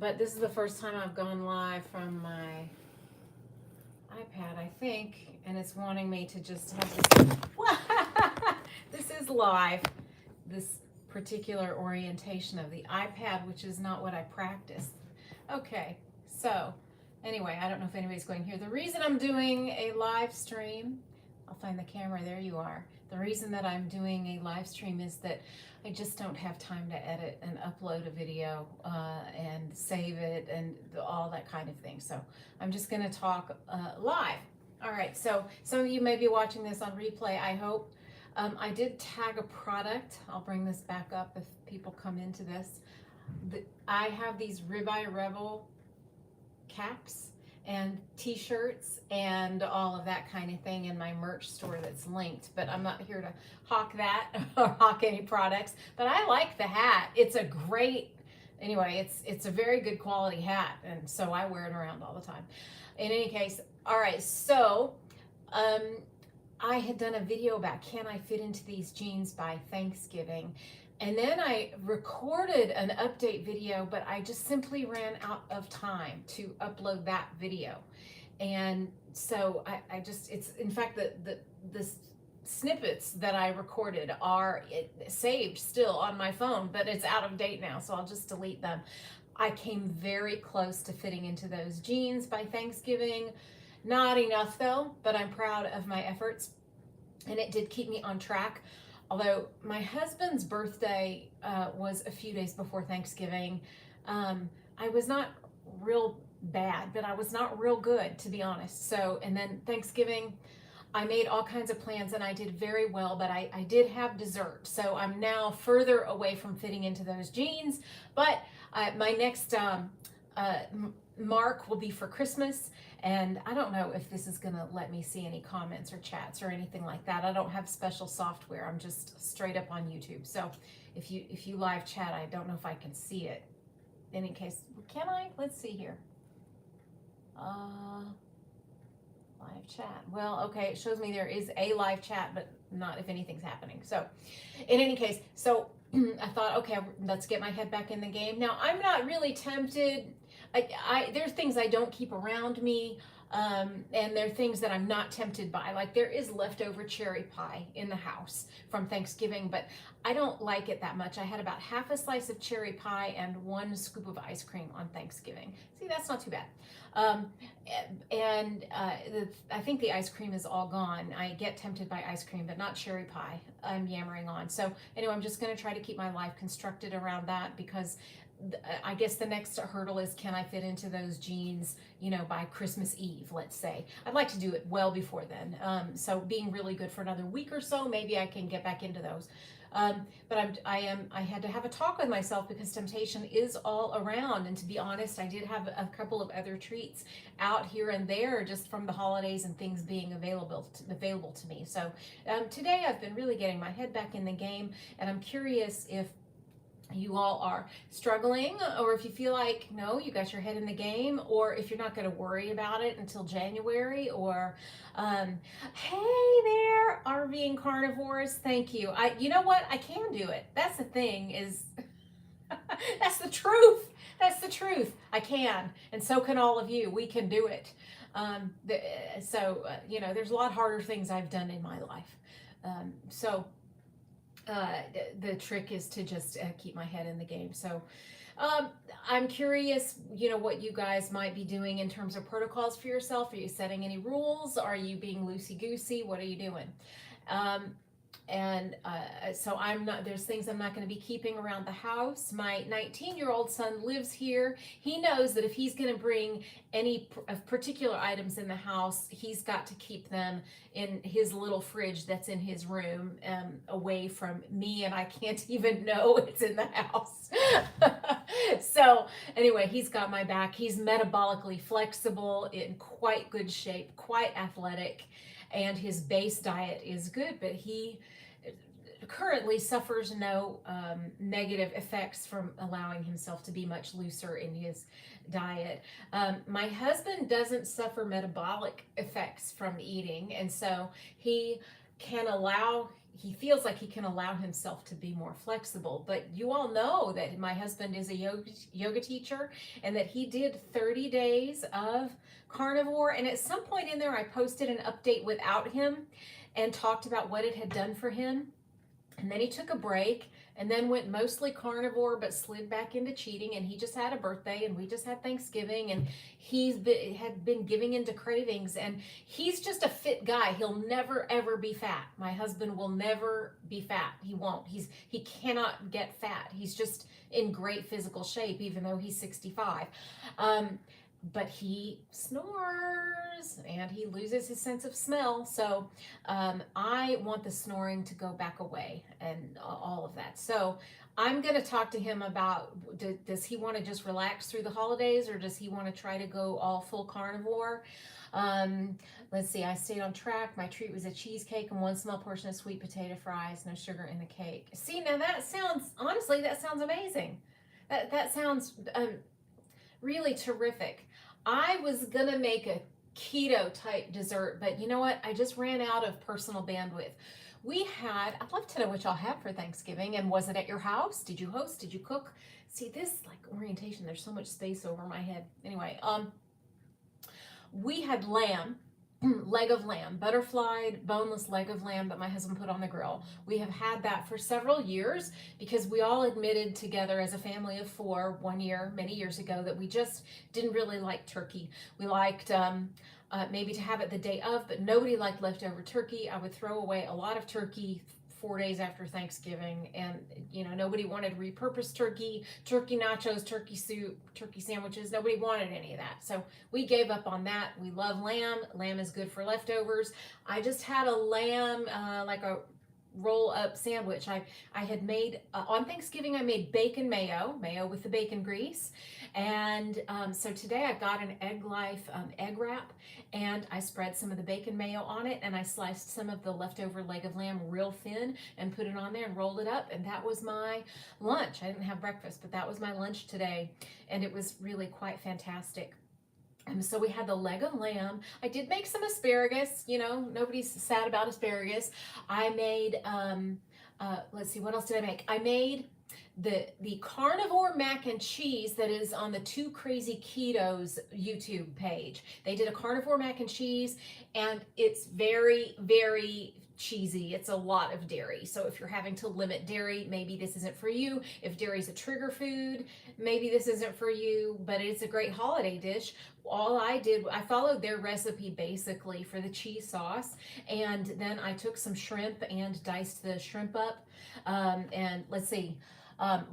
but this is the first time I've gone live from my iPad, I think, and it's wanting me to just have this. This is live, this particular orientation of the iPad, which is not what I practice. Okay, so anyway, I don't know if anybody's going here. The reason I'm doing a live stream, I'll find the camera, there you are. The reason that I'm doing a live stream is that I just don't have time to edit and upload a video and save it and all that kind of thing. So I'm just going to talk live. All right, so some of you may be watching this on replay, I hope. I did tag a product. I'll bring this back up if people come into this. I have these Ribeye Rebel caps and t-shirts and all of that kind of thing in my merch store that's linked, but I'm not here to hawk that or hawk any products. But I like the hat. It's a great, anyway, it's a very good quality hat, and so I wear it around all the time. In any case, all right, so I had done a video about can I fit into these jeans by Thanksgiving. And then I recorded an update video, but I just simply ran out of time to upload that video. And so I just, it's, in fact, the snippets that I recorded are saved still on my phone, but it's out of date now, so I'll just delete them. I came very close to fitting into those jeans by Thanksgiving. Not enough though, but I'm proud of my efforts, and it did keep me on track. Although my husband's birthday was a few days before Thanksgiving. I was not real bad, but I was not real good, to be honest. So, and then Thanksgiving, I made all kinds of plans and I did very well, but I did have dessert. So I'm now further away from fitting into those jeans. But my next mark will be for Christmas. And I don't know if this is going to let me see any comments or chats or anything like that. I don't have special software. I'm just straight up on YouTube. So if you live chat, I don't know if I can see it. In any case, can I? Let's see here. Live chat. Well, okay, it shows me there is a live chat, but not if anything's happening. So in any case, so I thought, okay, let's get my head back in the game. Now, I'm not really tempted. There's things I don't keep around me, and there are things that I'm not tempted by. Like there is leftover cherry pie in the house from Thanksgiving, but I don't like it that much. I had about half a slice of cherry pie and 1 scoop of ice cream on Thanksgiving. See, that's not too bad. I think the ice cream is all gone. I get tempted by ice cream, but not cherry pie. I'm yammering on. So anyway, I'm just going to try to keep my life constructed around that, because I guess the next hurdle is, can I fit into those jeans, you know, by Christmas Eve, let's say. I'd like to do it well before then. So being really good for another week or so, maybe I can get back into those. But I had to have a talk with myself, because temptation is all around. And to be honest, I did have a couple of other treats out here and there just from the holidays and things being available to me. So today I've been really getting my head back in the game, and I'm curious if you all are struggling, or if you feel like, no, you got your head in the game, or if you're not going to worry about it until January, or hey there, RVing carnivores, thank you. You know what, I can do it. That's the thing, is that's the truth. That's the truth. I can, and so can all of you. We can do it. You know, there's a lot harder things I've done in my life. The trick is to just keep my head in the game. So I'm curious, you know, what you guys might be doing in terms of protocols for yourself. Are you setting any rules? Are you being loosey-goosey? What are you doing? So there's things I'm not going to be keeping around the house. My 19-year-old son lives here. He knows that if he's going to bring any particular items in the house, he's got to keep them in his little fridge that's in his room, away from me, and I can't even know it's in the house. So anyway, he's got my back. He's metabolically flexible, in quite good shape, quite athletic, and his base diet is good, but he currently suffers no negative effects from allowing himself to be much looser in his diet. My husband doesn't suffer metabolic effects from eating, and so he can allow he feels like he can allow himself to be more flexible. But you all know that my husband is a yoga teacher, and that he did 30 days of carnivore. And at some point in there, I posted an update without him and talked about what it had done for him. And then he took a break and then went mostly carnivore, but slid back into cheating. And he just had a birthday, and we just had Thanksgiving, and had been giving into cravings. And he's just a fit guy. He'll never ever be fat. My husband will never be fat. He won't. He cannot get fat. He's just in great physical shape, even though he's 65. But he snores and he loses his sense of smell. So I want the snoring to go back away and all of that. So I'm going to talk to him about, does he want to just relax through the holidays, or does he want to try to go all full carnivore? Let's see, I stayed on track. My treat was a cheesecake and 1 small portion of sweet potato fries, no sugar in the cake. See, now that sounds, honestly, that sounds amazing. That sounds really terrific. I was gonna make a keto type dessert, but you know what? I just ran out of personal bandwidth. I'd love to know what y'all had for Thanksgiving, and was it at your house? Did you host? Did you cook? See, this like orientation, there's so much space over my head. Anyway, we had lamb, leg of lamb, butterflied, boneless leg of lamb that my husband put on the grill. We have had that for several years because we all admitted together as a family of 4 one year, many years ago, that we just didn't really like turkey. We liked maybe to have it the day of, but nobody liked leftover turkey. I would throw away a lot of turkey 4 days after Thanksgiving, and nobody wanted repurposed turkey nachos, turkey soup, turkey sandwiches. Nobody wanted any of that, so we gave up on that. We love lamb. Lamb is good for leftovers. I just had a lamb like a roll up sandwich. I had made on Thanksgiving, I made bacon mayo with the bacon grease, and so today I got an Egg Life egg wrap, and I spread some of the bacon mayo on it, and I sliced some of the leftover leg of lamb real thin and put it on there and rolled it up, and that was my lunch. I didn't have breakfast, but that was my lunch today, and it was really quite fantastic. So we had the leg of lamb. I did make some asparagus. Nobody's sad about asparagus. I made, let's see, what else did I make? I made the carnivore mac and cheese that is on the Two Crazy Ketos YouTube page. They did a carnivore mac and cheese, and it's very, very cheesy. It's a lot of dairy. So if you're having to limit dairy, maybe this isn't for you. If dairy's a trigger food, maybe this isn't for you, but it's a great holiday dish. All I did, I followed their recipe basically for the cheese sauce, and then I took some shrimp and diced the shrimp up. And let's see,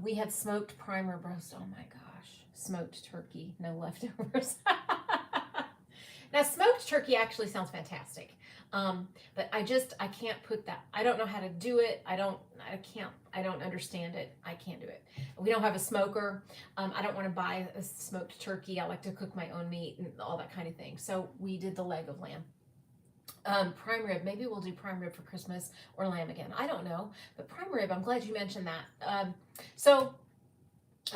we had smoked prime rib roast. Oh my gosh, smoked turkey, no leftovers. Now, smoked turkey actually sounds fantastic. But I can't put that. I don't know how to do it. I don't understand it. I can't do it. We don't have a smoker. I don't want to buy a smoked turkey. I like to cook my own meat and all that kind of thing. So we did the leg of lamb. Prime rib, maybe we'll do prime rib for Christmas, or lamb again. I don't know, but prime rib, I'm glad you mentioned that.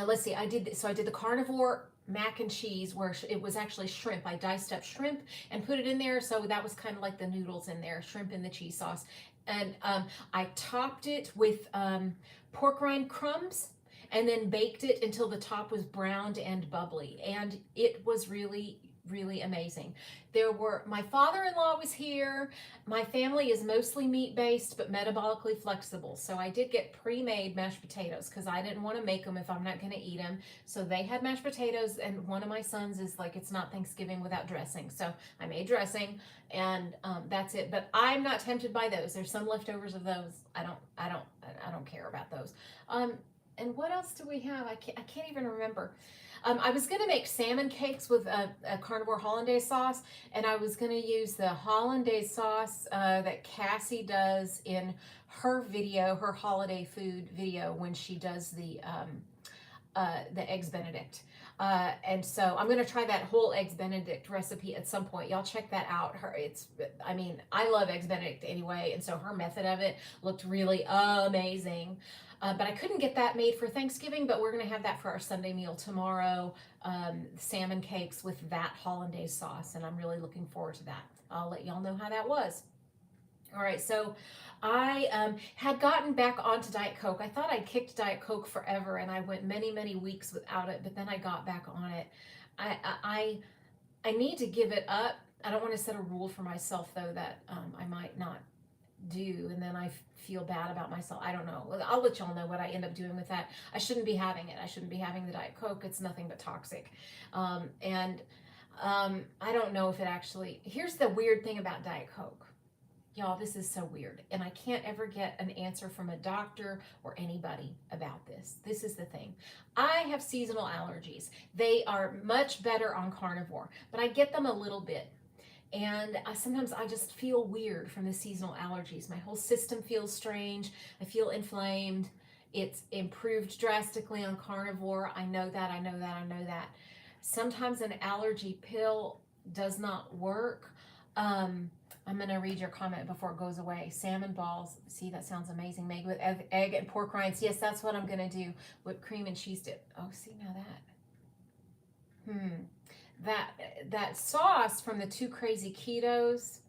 Let's see, I did the carnivore mac and cheese, where it was actually shrimp. I diced up shrimp and put it in there, so that was kind of like the noodles in there, shrimp in the cheese sauce. And I topped it with pork rind crumbs, and then baked it until the top was browned and bubbly, and it was really, really amazing. My father-in-law was here. My family is mostly meat-based, but metabolically flexible. So I did get pre-made mashed potatoes because I didn't want to make them if I'm not going to eat them. So they had mashed potatoes, and one of my sons is like, it's not Thanksgiving without dressing. So I made dressing, and that's it. But I'm not tempted by those. There's some leftovers of those. I don't care about those. And what else do we have? I can't even remember. I was going to make salmon cakes with a carnivore hollandaise sauce, and I was going to use the hollandaise sauce that Cassie does in her video, her holiday food video, when she does the Eggs Benedict. And so I'm going to try that whole Eggs Benedict recipe at some point. Y'all check that out. I love Eggs Benedict anyway, and so her method of it looked really amazing. But I couldn't get that made for Thanksgiving, but we're going to have that for our Sunday meal tomorrow. Salmon cakes with that hollandaise sauce, and I'm really looking forward to that. I'll let y'all know how that was. All right, so I had gotten back onto Diet Coke. I thought I'd kicked Diet Coke forever, and I went many, many weeks without it, but then I got back on it. I need to give it up. I don't want to set a rule for myself, though, that I might not do, and then I feel bad about myself. I don't know. I'll let y'all know what I end up doing with that. I shouldn't be having it. I shouldn't be having the Diet Coke. It's nothing but toxic. And I don't know if it actually... Here's the weird thing about Diet Coke. Y'all, this is so weird, and I can't ever get an answer from a doctor or anybody about this. This is the thing. I have seasonal allergies. They are much better on carnivore, but I get them a little bit. And sometimes I just feel weird from the seasonal allergies. My whole system feels strange. I feel inflamed. It's improved drastically on carnivore. I know that, I know that, I know that. Sometimes an allergy pill does not work. I'm going to read your comment before it goes away. Salmon balls. See, that sounds amazing. Made with egg and pork rinds. Yes, that's what I'm going to do. Whipped cream and cheese dip. Oh, see now that. That sauce from the Two Crazy Ketos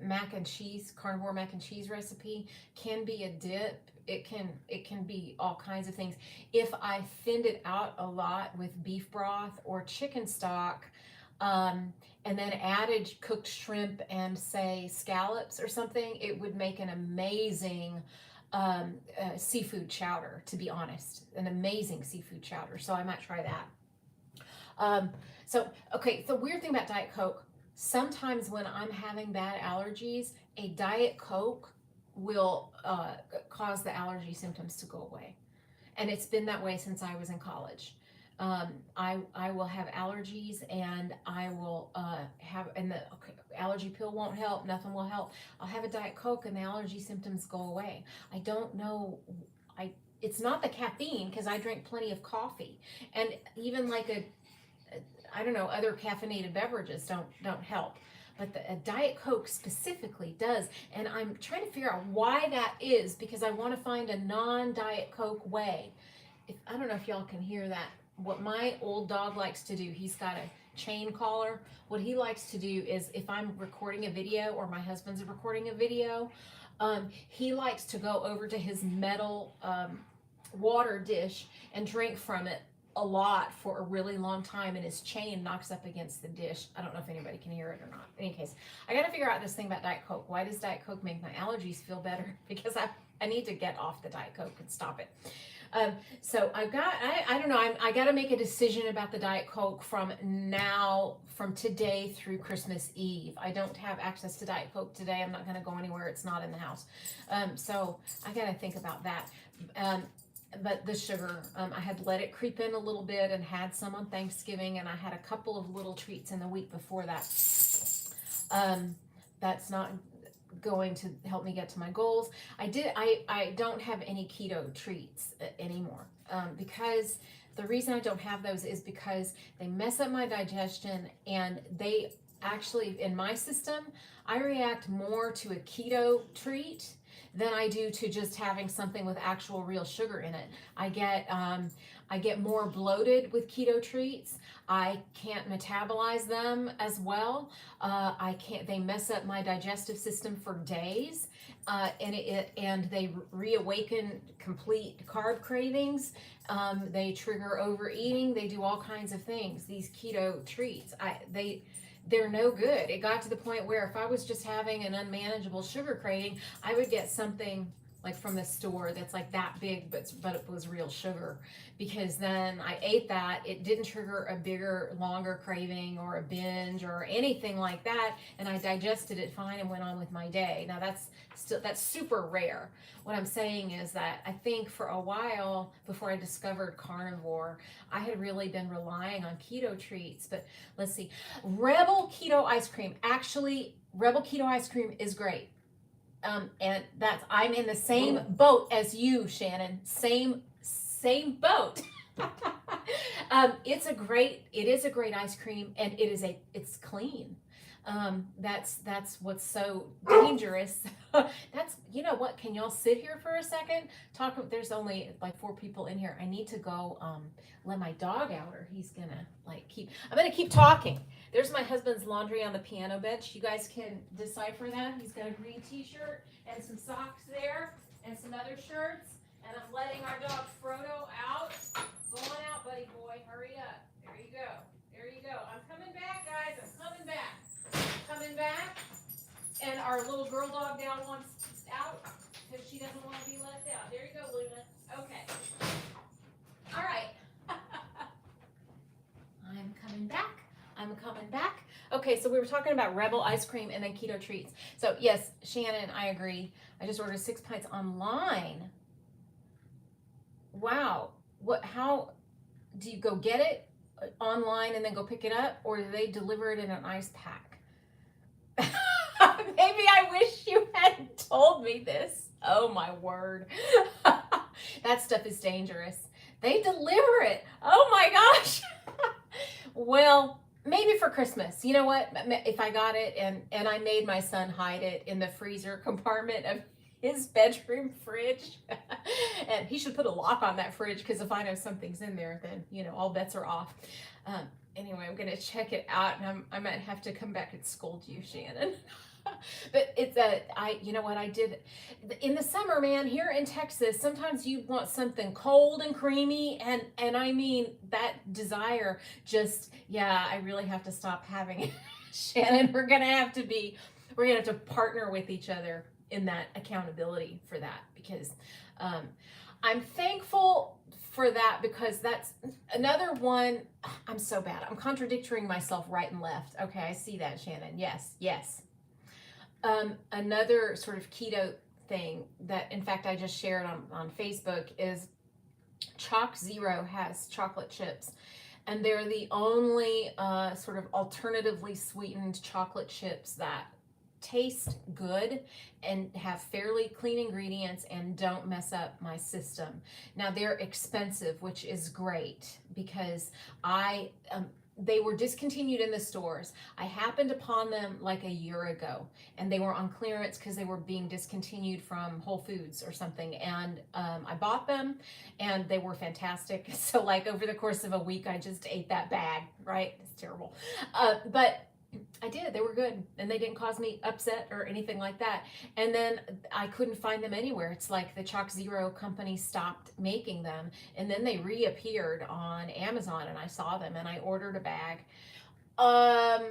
mac and cheese, carnivore mac and cheese recipe can be a dip. It can be all kinds of things. If I thinned it out a lot with beef broth or chicken stock, and then added cooked shrimp and say scallops or something, it would make an amazing seafood chowder, to be honest. An amazing seafood chowder. So I might try that. Okay, the weird thing about Diet Coke, sometimes when I'm having bad allergies, a Diet Coke will cause the allergy symptoms to go away. And it's been that way since I was in college. I will have allergies, and I will and the allergy pill won't help, nothing will help. I'll have a Diet Coke and the allergy symptoms go away. I don't know, it's not the caffeine, because I drink plenty of coffee, and even like I don't know, other caffeinated beverages don't help. But a Diet Coke specifically does, and I'm trying to figure out why that is, because I want to find a non-Diet Coke way. I don't know if y'all can hear that. What my old dog likes to do, he's got a chain collar. What he likes to do is, if I'm recording a video or my husband's recording a video, he likes to go over to his metal water dish and drink from it a lot for a really long time, and his chain knocks up against the dish. I don't know if anybody can hear it or not. In any case, I got to figure out this thing about Diet Coke. Why does Diet Coke make my allergies feel better? Because I need to get off the Diet Coke and stop it. So I don't know, I got to make a decision about the Diet Coke from today through Christmas Eve. I don't have access to Diet Coke today. I'm not going to go anywhere. It's not in the house. So I got to think about that. But the sugar, I had let it creep in a little bit and had some on Thanksgiving, and I had a couple of little treats in the week before that. That's not going to help me get to my goals. I don't have any keto treats anymore, because the reason I don't have those is because they mess up my digestion, and they actually, in my system, I react more to a keto treat than I do to just having something with actual real sugar in it. I get more bloated with keto treats. I can't metabolize them as well. They mess up my digestive system for days, and they reawaken complete carb cravings. They trigger overeating. They do all kinds of things. These keto treats, they're no good. It got to the point where if I was just having an unmanageable sugar craving, I would get something like from the store that's like that big, but it was real sugar, because then I ate that. It didn't trigger a bigger, longer craving or a binge or anything like that, and I digested it fine and went on with my day. Now that's super rare. What I'm saying is that I think for a while before I discovered carnivore, I had really been relying on keto treats. But let's see, Rebel Keto Ice Cream. Actually, Rebel Keto Ice Cream is great. And I'm in the same boat as you, Shannon. Same boat. It is a great ice cream, and it's clean. That's what's so dangerous. That's, you know what, can y'all sit here for a second? There's only like 4 people in here. I need to go let my dog out, or he's gonna I'm gonna keep talking. There's my husband's laundry on the piano bench. You guys can decipher that. He's got a green t-shirt and some socks there and some other shirts. And I'm letting our dog Frodo out. Go on out, buddy boy. Hurry up. There you go. There you go. I'm coming back, guys. I'm coming back. Coming back. And our little girl dog now wants out because she doesn't want to be left out. There you go, Luna. Okay. All right. I'm coming back. I'm coming back. Okay, so we were talking about Rebel ice cream and then keto treats. So yes, Shannon, I agree. I just ordered 6 pints online. Wow. How do you go get it online and then go pick it up, or do they deliver it in an ice pack? Maybe I wish you hadn't told me this. Oh my word. That stuff is dangerous. They deliver it. Oh my gosh. Well, maybe for Christmas. You know what? If I got it and I made my son hide it in the freezer compartment of his bedroom fridge. And he should put a lock on that fridge, because if I know something's in there, then, you know, all bets are off. Anyway, I'm going to check it out, and I might have to come back and scold you, Shannon. But it's you know what I did in the summer, man, here in Texas, sometimes you want something cold and creamy, and I mean, that desire just, yeah, I really have to stop having it. Shannon, we're going to have to partner with each other in that accountability for that, because I'm thankful for that, because that's another one. I'm so bad. I'm contradicting myself right and left. Okay, I see that, Shannon. Yes. Another sort of keto thing that, in fact, I just shared on Facebook is Chalk Zero has chocolate chips, and they're the only sort of alternatively sweetened chocolate chips that taste good and have fairly clean ingredients and don't mess up my system. Now, they're expensive, which is great, because they were discontinued in the stores. I happened upon them like a year ago, and they were on clearance because they were being discontinued from Whole Foods or something. And I bought them, and they were fantastic. So like over the course of a week, I just ate that bag, right? It's terrible. But I did. They were good, and they didn't cause me upset or anything like that. And then I couldn't find them anywhere. It's like the Chalk Zero company stopped making them, and then they reappeared on Amazon, and I saw them, and I ordered a bag about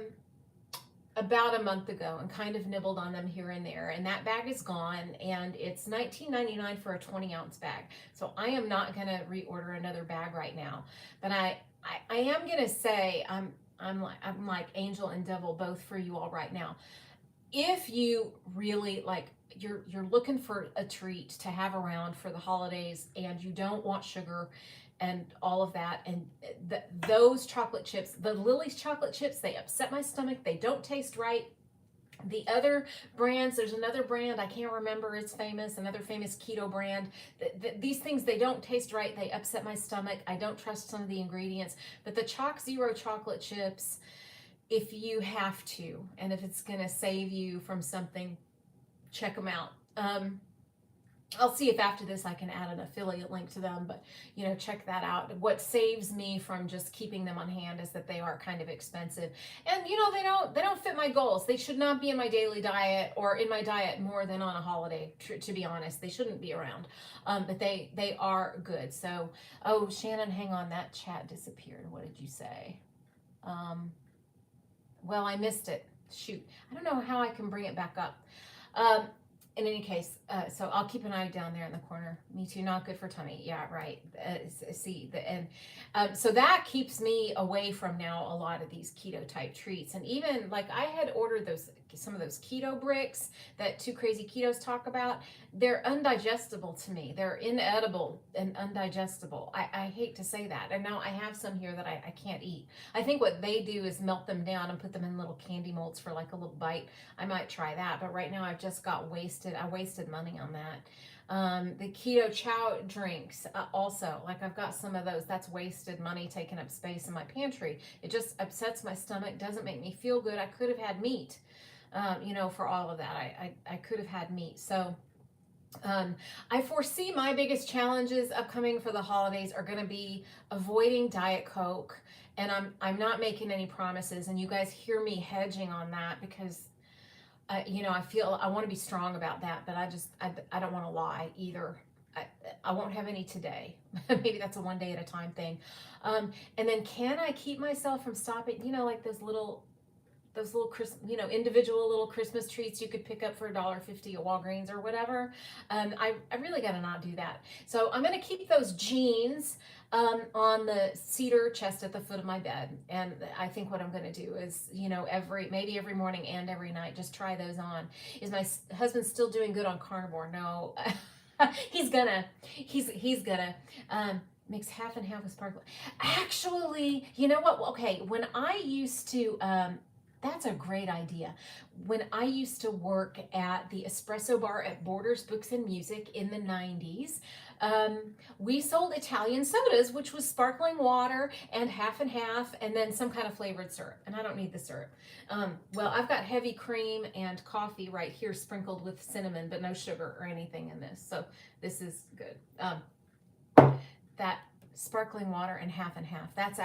a month ago and kind of nibbled on them here and there, and that bag is gone, and it's $19.99 for a 20-ounce bag. So I am not going to reorder another bag right now, but I am going to say I'm like angel and devil both for you all right now. If you really you're looking for a treat to have around for the holidays, and you don't want sugar and all of that, and those chocolate chips, the Lily's chocolate chips, they upset my stomach. They don't taste right. The other brands, there's another brand, I can't remember, it's famous, another famous keto brand. These things, they don't taste right. They upset my stomach. I don't trust some of the ingredients. But the Chalk Zero chocolate chips, if you have to, and if it's going to save you from something, check them out. I'll see if after this I can add an affiliate link to them, but you know, check that out. What saves me from just keeping them on hand is that they are kind of expensive, and you know, they don't fit my goals. They should not be in my daily diet, or in my diet more than on a holiday. To be honest, they shouldn't be around. But they are good. So, oh, Shannon, hang on, that chat disappeared. What did you say? Well, I missed it. Shoot, I don't know how I can bring it back up. In any case, so I'll keep an eye down there in the corner. Me too, not good for tummy. Yeah, right. So that keeps me away from now a lot of these keto type treats. And even like I had ordered some of those keto bricks that Two Crazy Ketos talk about. They're undigestible to me. They're inedible and undigestible. I hate to say that. And now I have some here that I can't eat. I think what they do is melt them down and put them in little candy molds for like a little bite. I might try that, but right now I've just got wasted. I wasted money on that. The keto chow drinks, also, like I've got some of those. That's wasted money taking up space in my pantry. It just upsets my stomach, doesn't make me feel good. I could have had meat, for all of that. I could have had meat. So I foresee my biggest challenges upcoming for the holidays are going to be avoiding Diet Coke, and I'm not making any promises. And you guys hear me hedging on that because I feel I want to be strong about that, but I don't want to lie either. I won't have any today. Maybe that's a one day at a time thing. And then can I keep myself from stopping? Like those little individual little Christmas treats you could pick up for $1.50 at Walgreens or whatever. I really got to not do that. So I'm going to keep those jeans on the cedar chest at the foot of my bed. And I think what I'm going to do is, maybe every morning and every night, just try those on. Is my husband still doing good on carnivore? No, he's gonna, mix half and half with sparkling. Actually, you know what? Okay, when I used to, that's a great idea. When I used to work at the espresso bar at Borders Books and Music in the 90s, we sold Italian sodas, which was sparkling water and half, and then some kind of flavored syrup. And I don't need the syrup. Well, I've got heavy cream and coffee right here sprinkled with cinnamon, but no sugar or anything in this. So this is good. That sparkling water and half. That's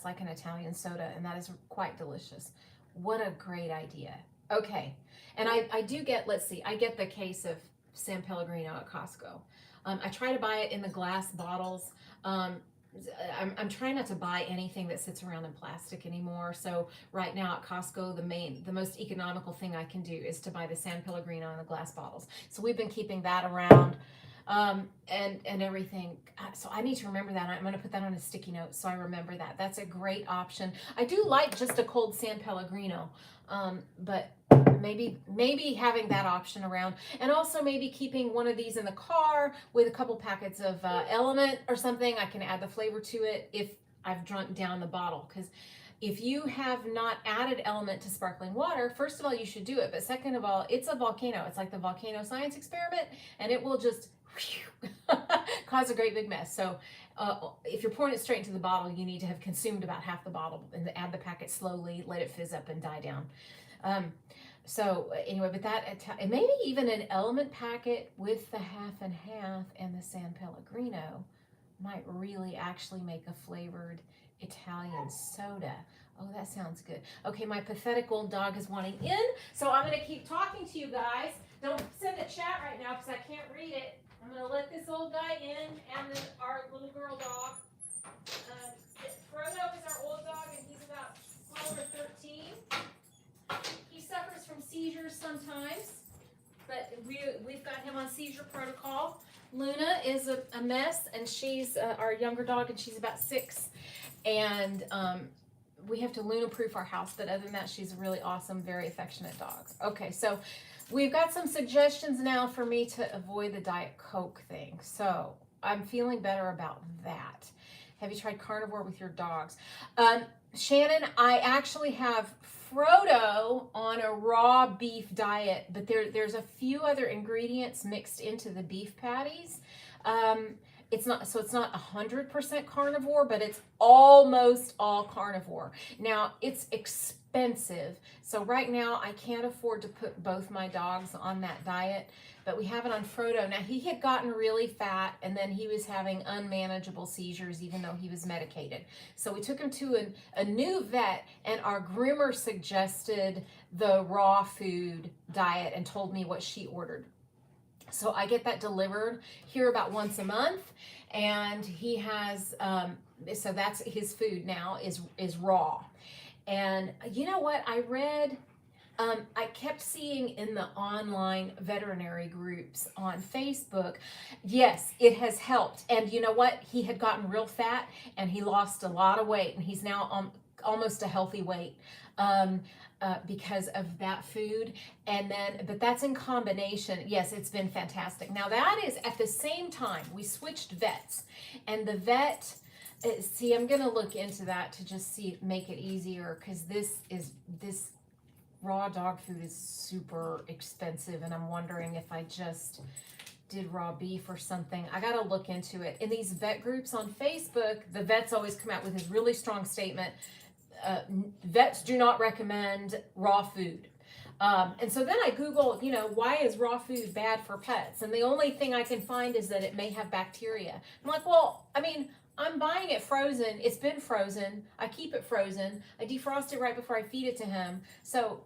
like an Italian soda, and that is quite delicious. What a great idea. Okay. And I do get, I get the case of San Pellegrino at Costco. I try to buy it in the glass bottles. I'm trying not to buy anything that sits around in plastic anymore. So right now at Costco, the most economical thing I can do is to buy the San Pellegrino in the glass bottles. So we've been keeping that around. And everything. So I need to remember that. I'm going to put that on a sticky note so I remember that. That's a great option. I do like just a cold San Pellegrino, but maybe having that option around, and also maybe keeping one of these in the car with a couple packets of Element or something. I can add the flavor to it if I've drunk down the bottle, because if you have not added Element to sparkling water, first of all, you should do it. But second of all, it's a volcano. It's like the volcano science experiment, and it will just cause a great big mess. So if you're pouring it straight into the bottle, you need to have consumed about half the bottle and add the packet slowly, let it fizz up and die down. So anyway, but and maybe even an Element packet with the half and the San Pellegrino might really actually make a flavored Italian soda. Oh, that sounds good. Okay, my pathetic old dog is wanting in, so I'm going to keep talking to you guys. Don't send a chat right now because I can't read it. I'm going to let this old guy in and then our little girl dog. Frodo is our old dog, and he's about 12 or 13. He suffers from seizures sometimes, but we've got him on seizure protocol. Luna is a mess, and she's our younger dog, and she's about 6. And we have to Luna-proof our house, but other than that, she's a really awesome, very affectionate dog. Okay, so we've got some suggestions now for me to avoid the Diet Coke thing. So I'm feeling better about that. Have you tried carnivore with your dogs? Shannon, I actually have Frodo on a raw beef diet, but there's a few other ingredients mixed into the beef patties. It's not 100% carnivore, but it's almost all carnivore. Now, it's expensive. So right now I can't afford to put both my dogs on that diet, but we have it on Frodo. Now, he had gotten really fat, and then he was having unmanageable seizures even though he was medicated. So we took him to a new vet, and our groomer suggested the raw food diet and told me what she ordered. So I get that delivered here about once a month, and he has, so that's his food now is raw. And you know what I read? I kept seeing in the online veterinary groups on Facebook, yes, it has helped. And you know what? He had gotten real fat, and he lost a lot of weight, and he's now almost a healthy weight. Because of that food. And then, but that's in combination. Yes, it's been fantastic. Now that is at the same time we switched vets, and the vet, see, I'm going to look into that to just make it easier, because this raw dog food is super expensive, and I'm wondering if I just did raw beef or something. I got to look into it. In these vet groups on Facebook, the vets always come out with this really strong statement. Vets do not recommend raw food. And so then I Google, why is raw food bad for pets? And the only thing I can find is that it may have bacteria. I'm like, well, I mean, I'm buying it frozen. It's been frozen. I keep it frozen. I defrost it right before I feed it to him. So,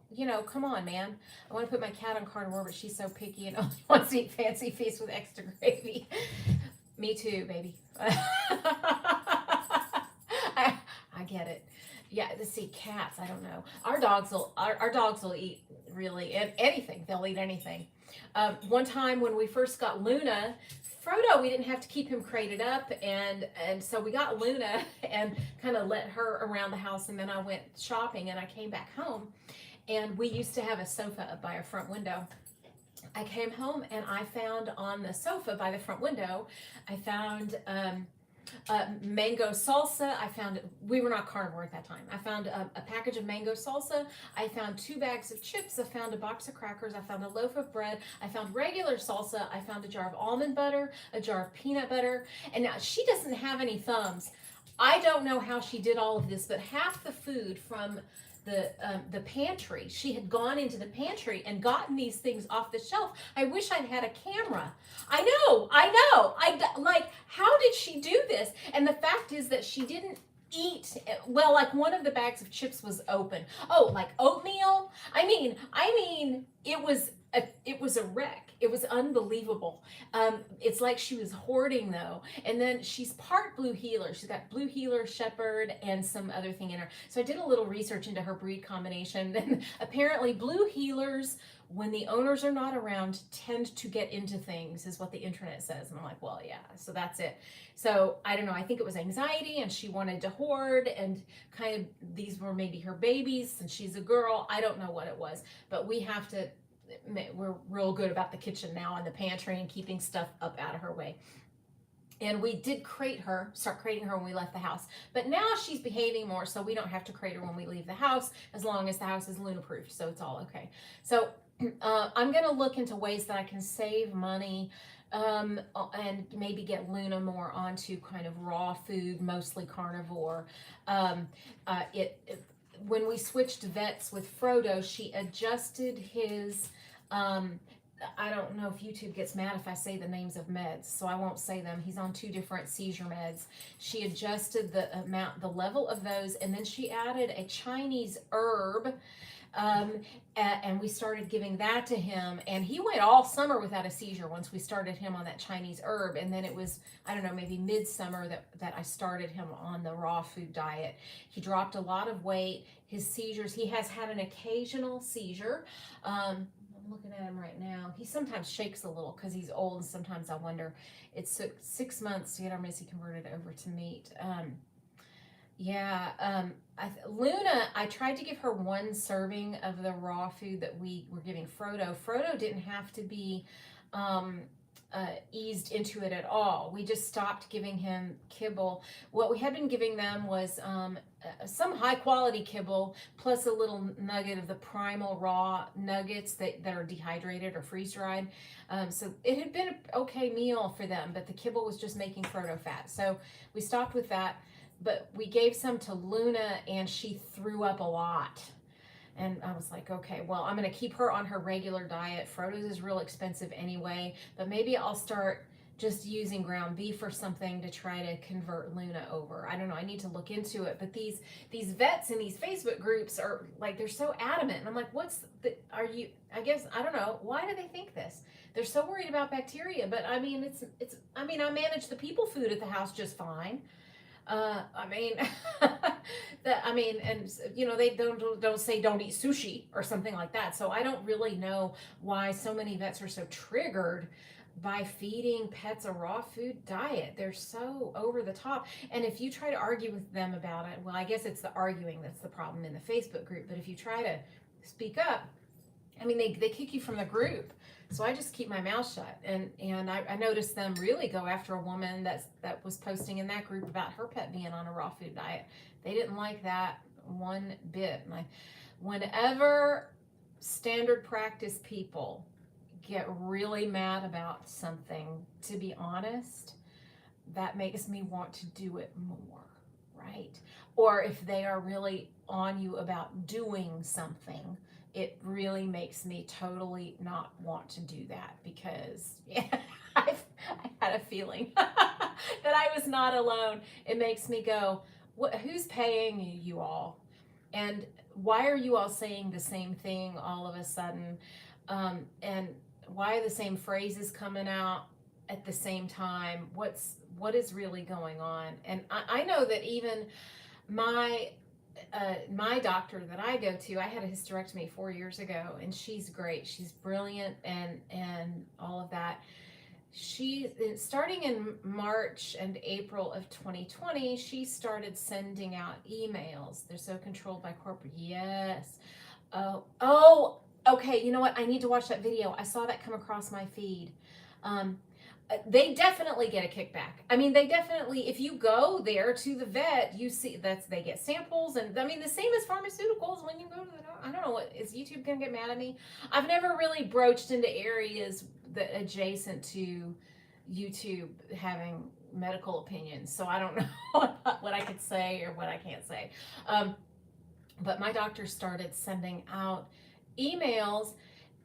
come on, man. I want to put my cat on carnivore, but she's so picky and only wants to eat fancy feast with extra gravy. Me too, baby. I get it. Yeah, see, cats, I don't know. Our dogs will eat really anything. They'll eat anything. One time when we first got Luna, Frodo, we didn't have to keep him crated up, and so we got Luna and kind of let her around the house, and then I went shopping and I came back home, and we used to have a sofa up by our front window. I came home and I found on the sofa by the front window, I found mango salsa. We were not carnivore at that time. I found a package of mango salsa. I found 2 bags of chips. I found a box of crackers. I found a loaf of bread. I found regular salsa. I found a jar of almond butter, a jar of peanut butter. And now she doesn't have any thumbs. I don't know how she did all of this, but half the food from the pantry, she had gone into the pantry and gotten these things off the shelf. I wish I'd had a camera. I know. How did she do this? And the fact is that she didn't eat, well, like one of the bags of chips was open. Oh, like oatmeal? I mean, it was a wreck. It was unbelievable. It's like she was hoarding though. And then she's part blue heeler. She's got blue heeler, shepherd, and some other thing in her. So I did a little research into her breed combination. And apparently blue heelers, when the owners are not around, tend to get into things, is what the internet says. And I'm like, well, yeah, so that's it. So I don't know. I think it was anxiety and she wanted to hoard, and kind of these were maybe her babies and she's a girl. I don't know what it was, but we're real good about the kitchen now and the pantry and keeping stuff up out of her way. And we did start crating her when we left the house. But now she's behaving more, so we don't have to crate her when we leave the house, as long as the house is Luna proof, so it's all okay. So I'm going to look into ways that I can save money and maybe get Luna more onto kind of raw food, mostly carnivore. When we switched vets with Frodo, she adjusted his, I don't know if YouTube gets mad if I say the names of meds, so I won't say them. He's on 2 different seizure meds. She adjusted the level of those, and then she added a Chinese herb, and we started giving that to him, and he went all summer without a seizure once we started him on that Chinese herb. And then it was, I don't know, maybe midsummer that I started him on the raw food diet. He dropped a lot of weight. His seizures, he has had an occasional seizure. I'm looking at him right now. He sometimes shakes a little because he's old, and sometimes I wonder. It took 6 months to get our Missy converted over to meat. Luna, I tried to give her 1 serving of the raw food that we were giving Frodo. Frodo didn't have to be eased into it at all. We just stopped giving him kibble. What we had been giving them was some high quality kibble plus a little nugget of the primal raw nuggets that are dehydrated or freeze dried. So it had been an okay meal for them, but the kibble was just making Frodo fat. So we stopped with that. But we gave some to Luna, and she threw up a lot. And I was like, okay, well, I'm going to keep her on her regular diet. Frodo's is real expensive anyway, but maybe I'll start just using ground beef or something to try to convert Luna over. I don't know. I need to look into it. But these vets in these Facebook groups are like, they're so adamant. And I'm like, I don't know. Why do they think this? They're so worried about bacteria. But I mean, I manage the people food at the house just fine. They don't say don't eat sushi or something like that. So I don't really know why so many vets are so triggered by feeding pets a raw food diet. They're so over the top. And if you try to argue with them about it, well, I guess it's the arguing that's the problem in the Facebook group. But if you try to speak up, they kick you from the group. So I just keep my mouth shut. And I noticed them really go after a woman that was posting in that group about her pet being on a raw food diet. They didn't like that one bit. Whenever standard practice people get really mad about something, to be honest, that makes me want to do it more, right? Or if they are really on you about doing something, it really makes me totally not want to do that, because yeah, I had a feeling that I was not alone. It makes me go, who's paying you all? And why are you all saying the same thing all of a sudden? And why are the same phrases coming out at the same time? What is really going on? And I know that even my my doctor that I go to, I had a hysterectomy 4 years ago, and she's great. She's brilliant, and all of that. She, starting in March and April of 2020, she started sending out emails. They're so controlled by corporate. Yes. Oh, okay. You know what? I need to watch that video. I saw that come across my feed. They definitely get a kickback. I mean, they definitely, if you go there to the vet, you see they get samples, and I mean, the same as pharmaceuticals when you go to the doctor. I don't know, what is YouTube gonna get mad at me? I've never really broached into areas that adjacent to YouTube having medical opinions, so I don't know what I could say or what I can't say. But my doctor started sending out emails,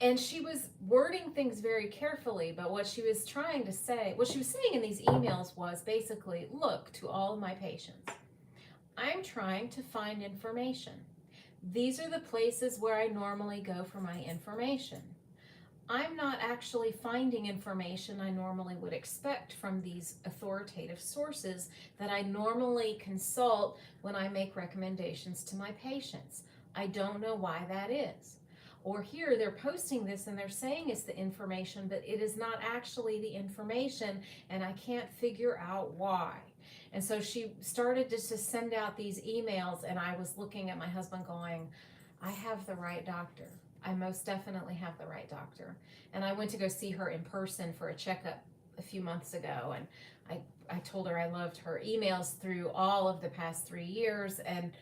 and she was wording things very carefully, but what she was trying to say, what she was saying in these emails was basically, look, to all of my patients, I'm trying to find information. These are the places where I normally go for my information. I'm not actually finding information I normally would expect from these authoritative sources that I normally consult when I make recommendations to my patients. I don't know why that is. Or here they're posting this and they're saying it's the information, but it is not actually the information, and I can't figure out why. And so she started just to send out these emails, and I was looking at my husband going, I have the right doctor. I most definitely have the right doctor. And I went to go see her in person for a checkup a few months ago, and I told her I loved her emails through all of the past 3 years, and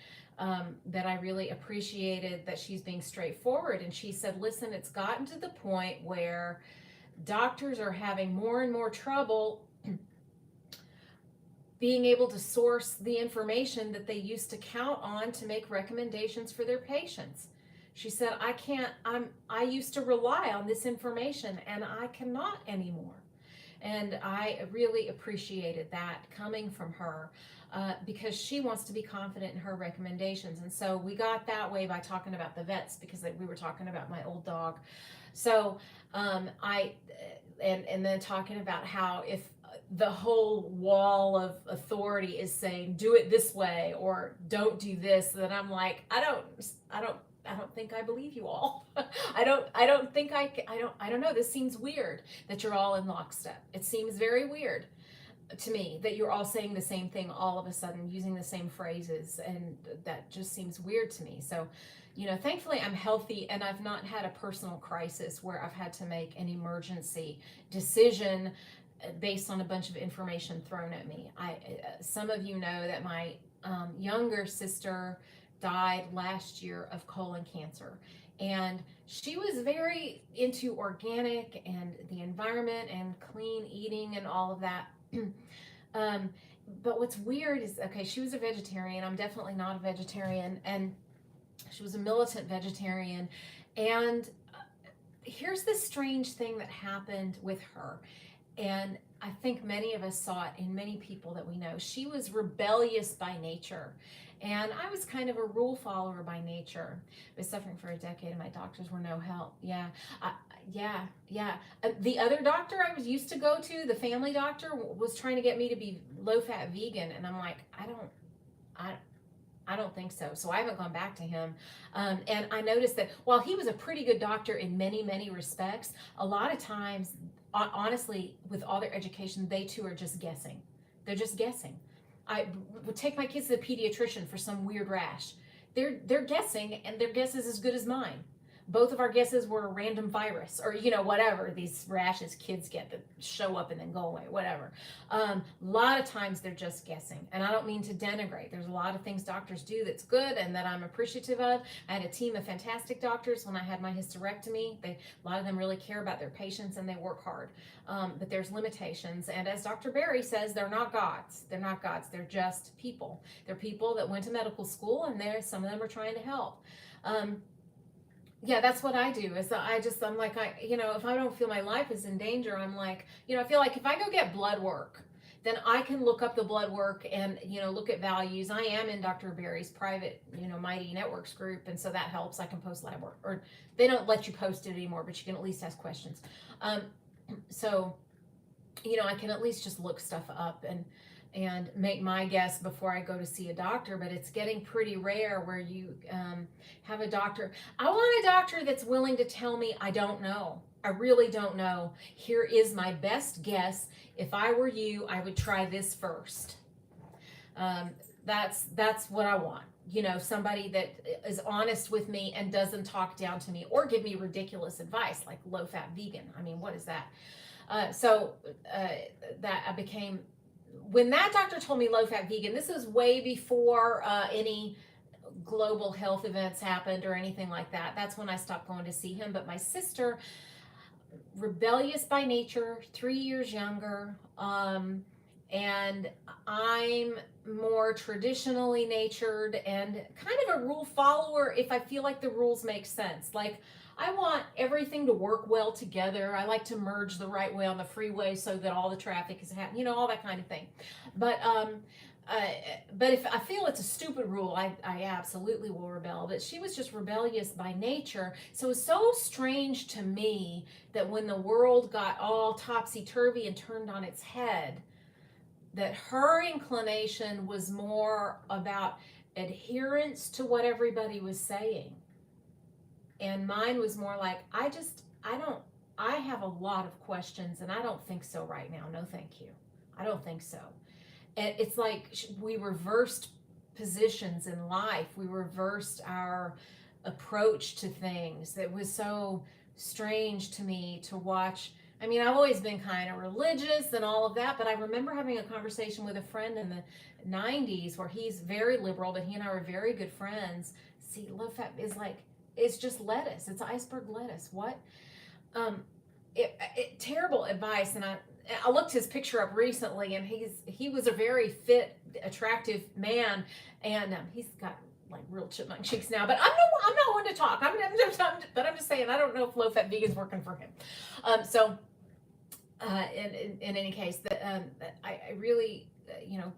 that I really appreciated that she's being straightforward. And she said, listen, it's gotten to the point where doctors are having more and more trouble being able to source the information that they used to count on to make recommendations for their patients. She said, I used to rely on this information, and I cannot anymore. And I really appreciated that coming from her. Because she wants to be confident in her recommendations. And so we got that way by talking about the vets, because we were talking about my old dog. So and then talking about how if the whole wall of authority is saying do it this way or don't do this, then I'm like, I don't think I believe you all. I don't know. This seems weird that you're all in lockstep. It seems very weird to me that you're all saying the same thing all of a sudden, using the same phrases, and that just seems weird to me. So, thankfully I'm healthy, and I've not had a personal crisis where I've had to make an emergency decision based on a bunch of information thrown at me. Some of you know that my younger sister died last year of colon cancer, and she was very into organic and the environment and clean eating and all of that. But what's weird is, okay, she was a vegetarian. I'm definitely not a vegetarian, and she was a militant vegetarian. And here's the strange thing that happened with her, and I think many of us saw it in many people that we know. She was rebellious by nature, and I was kind of a rule follower by nature. I was suffering for a decade, and my doctors were no help. Yeah. The other doctor I was used to go to, the family doctor, was trying to get me to be low-fat vegan, and I'm like, I don't think so. So I haven't gone back to him. And I noticed that while he was a pretty good doctor in many, many respects, a lot of times, honestly, with all their education, they too are just guessing. They're just guessing. I would take my kids to the pediatrician for some weird rash. They're guessing, and their guess is as good as mine. both of our guesses were a random virus or, whatever these rashes kids get that show up and then go away, whatever. A lot of times they're just guessing. And I don't mean to denigrate. There's a lot of things doctors do that's good and that I'm appreciative of. I had a team of fantastic doctors when I had my hysterectomy. A lot of them really care about their patients and they work hard. But there's limitations. And as Dr. Berry says, they're not gods. They're not gods. They're just people. They're people that went to medical school and some of them are trying to help. Yeah, that's what I do. I'm like, if I don't feel my life is in danger, I'm like, I feel like if I go get blood work, then I can look up the blood work and, look at values. I am in Dr. Berry's private, Mighty Networks group. And so that helps. I can post lab work, or they don't let you post it anymore, but you can at least ask questions. So, I can at least just look stuff up and make my guess before I go to see a doctor, but it's getting pretty rare where you have a doctor. I want a doctor that's willing to tell me, I don't know. I really don't know. Here is my best guess. If I were you, I would try this first. That's what I want. Somebody that is honest with me and doesn't talk down to me or give me ridiculous advice like low-fat vegan. I mean, what is that? That I became... When that doctor told me low-fat vegan, this was way before any global health events happened or anything like that. That's when I stopped going to see him. But my sister, rebellious by nature, 3 years younger, and I'm more traditionally natured and kind of a rule follower if I feel like the rules make sense. Like, I want everything to work well together. I like to merge the right way on the freeway so that all the traffic is happening, all that kind of thing. But if I feel it's a stupid rule, I absolutely will rebel. But she was just rebellious by nature. So it was so strange to me that when the world got all topsy-turvy and turned on its head, that her inclination was more about adherence to what everybody was saying. And mine was more like, I have a lot of questions and I don't think so right now. No, thank you. I don't think so. And it's like we reversed positions in life. We reversed our approach to things. That was so strange to me to watch. I mean, I've always been kind of religious and all of that, but I remember having a conversation with a friend in the 90s where he's very liberal, but he and I were very good friends. See, low fat is like, it's just lettuce. It's iceberg lettuce. What? Terrible advice. And I looked his picture up recently, and he was a very fit, attractive man, and he's got like real chipmunk cheeks now. But I'm not one to talk. But I'm just saying, I don't know if low-fat vegan's working for him. In any case, I really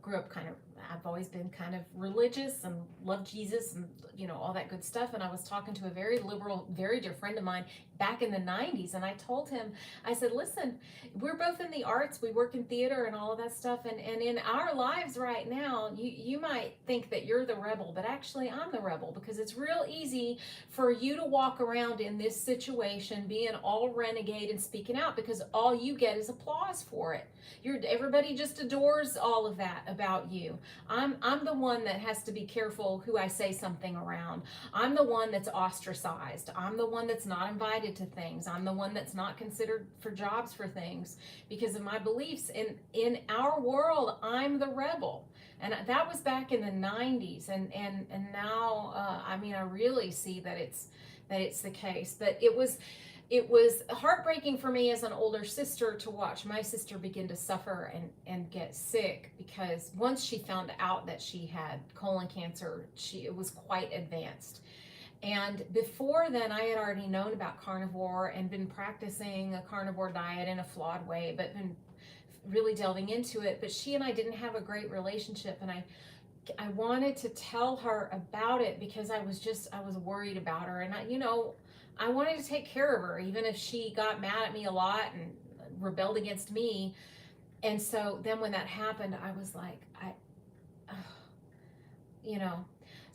grew up kind of. I've always been kind of religious and loved Jesus and all that good stuff. And I was talking to a very liberal, very dear friend of mine back in the 90s, and I told him, I said, listen, we're both in the arts, we work in theater and all of that stuff, and in our lives right now, you might think that you're the rebel, but actually I'm the rebel, because it's real easy for you to walk around in this situation being all renegade and speaking out, because all you get is applause for it. Everybody just adores all of that about you. I'm the one that has to be careful who I say something around. I'm the one that's ostracized. I'm the one that's not invited to things. I'm the one that's not considered for jobs for things because of my beliefs. In our world, I'm the rebel. And that was back in the 90s. And now, I really see that it's the case. But it was heartbreaking for me as an older sister to watch my sister begin to suffer and get sick, because once she found out that she had colon cancer, it was quite advanced. And before then, I had already known about carnivore and been practicing a carnivore diet in a flawed way, but been really delving into it. But she and I didn't have a great relationship, and I wanted to tell her about it because I was worried about her, and I wanted to take care of her, even if she got mad at me a lot and rebelled against me. And so then when that happened, I was like,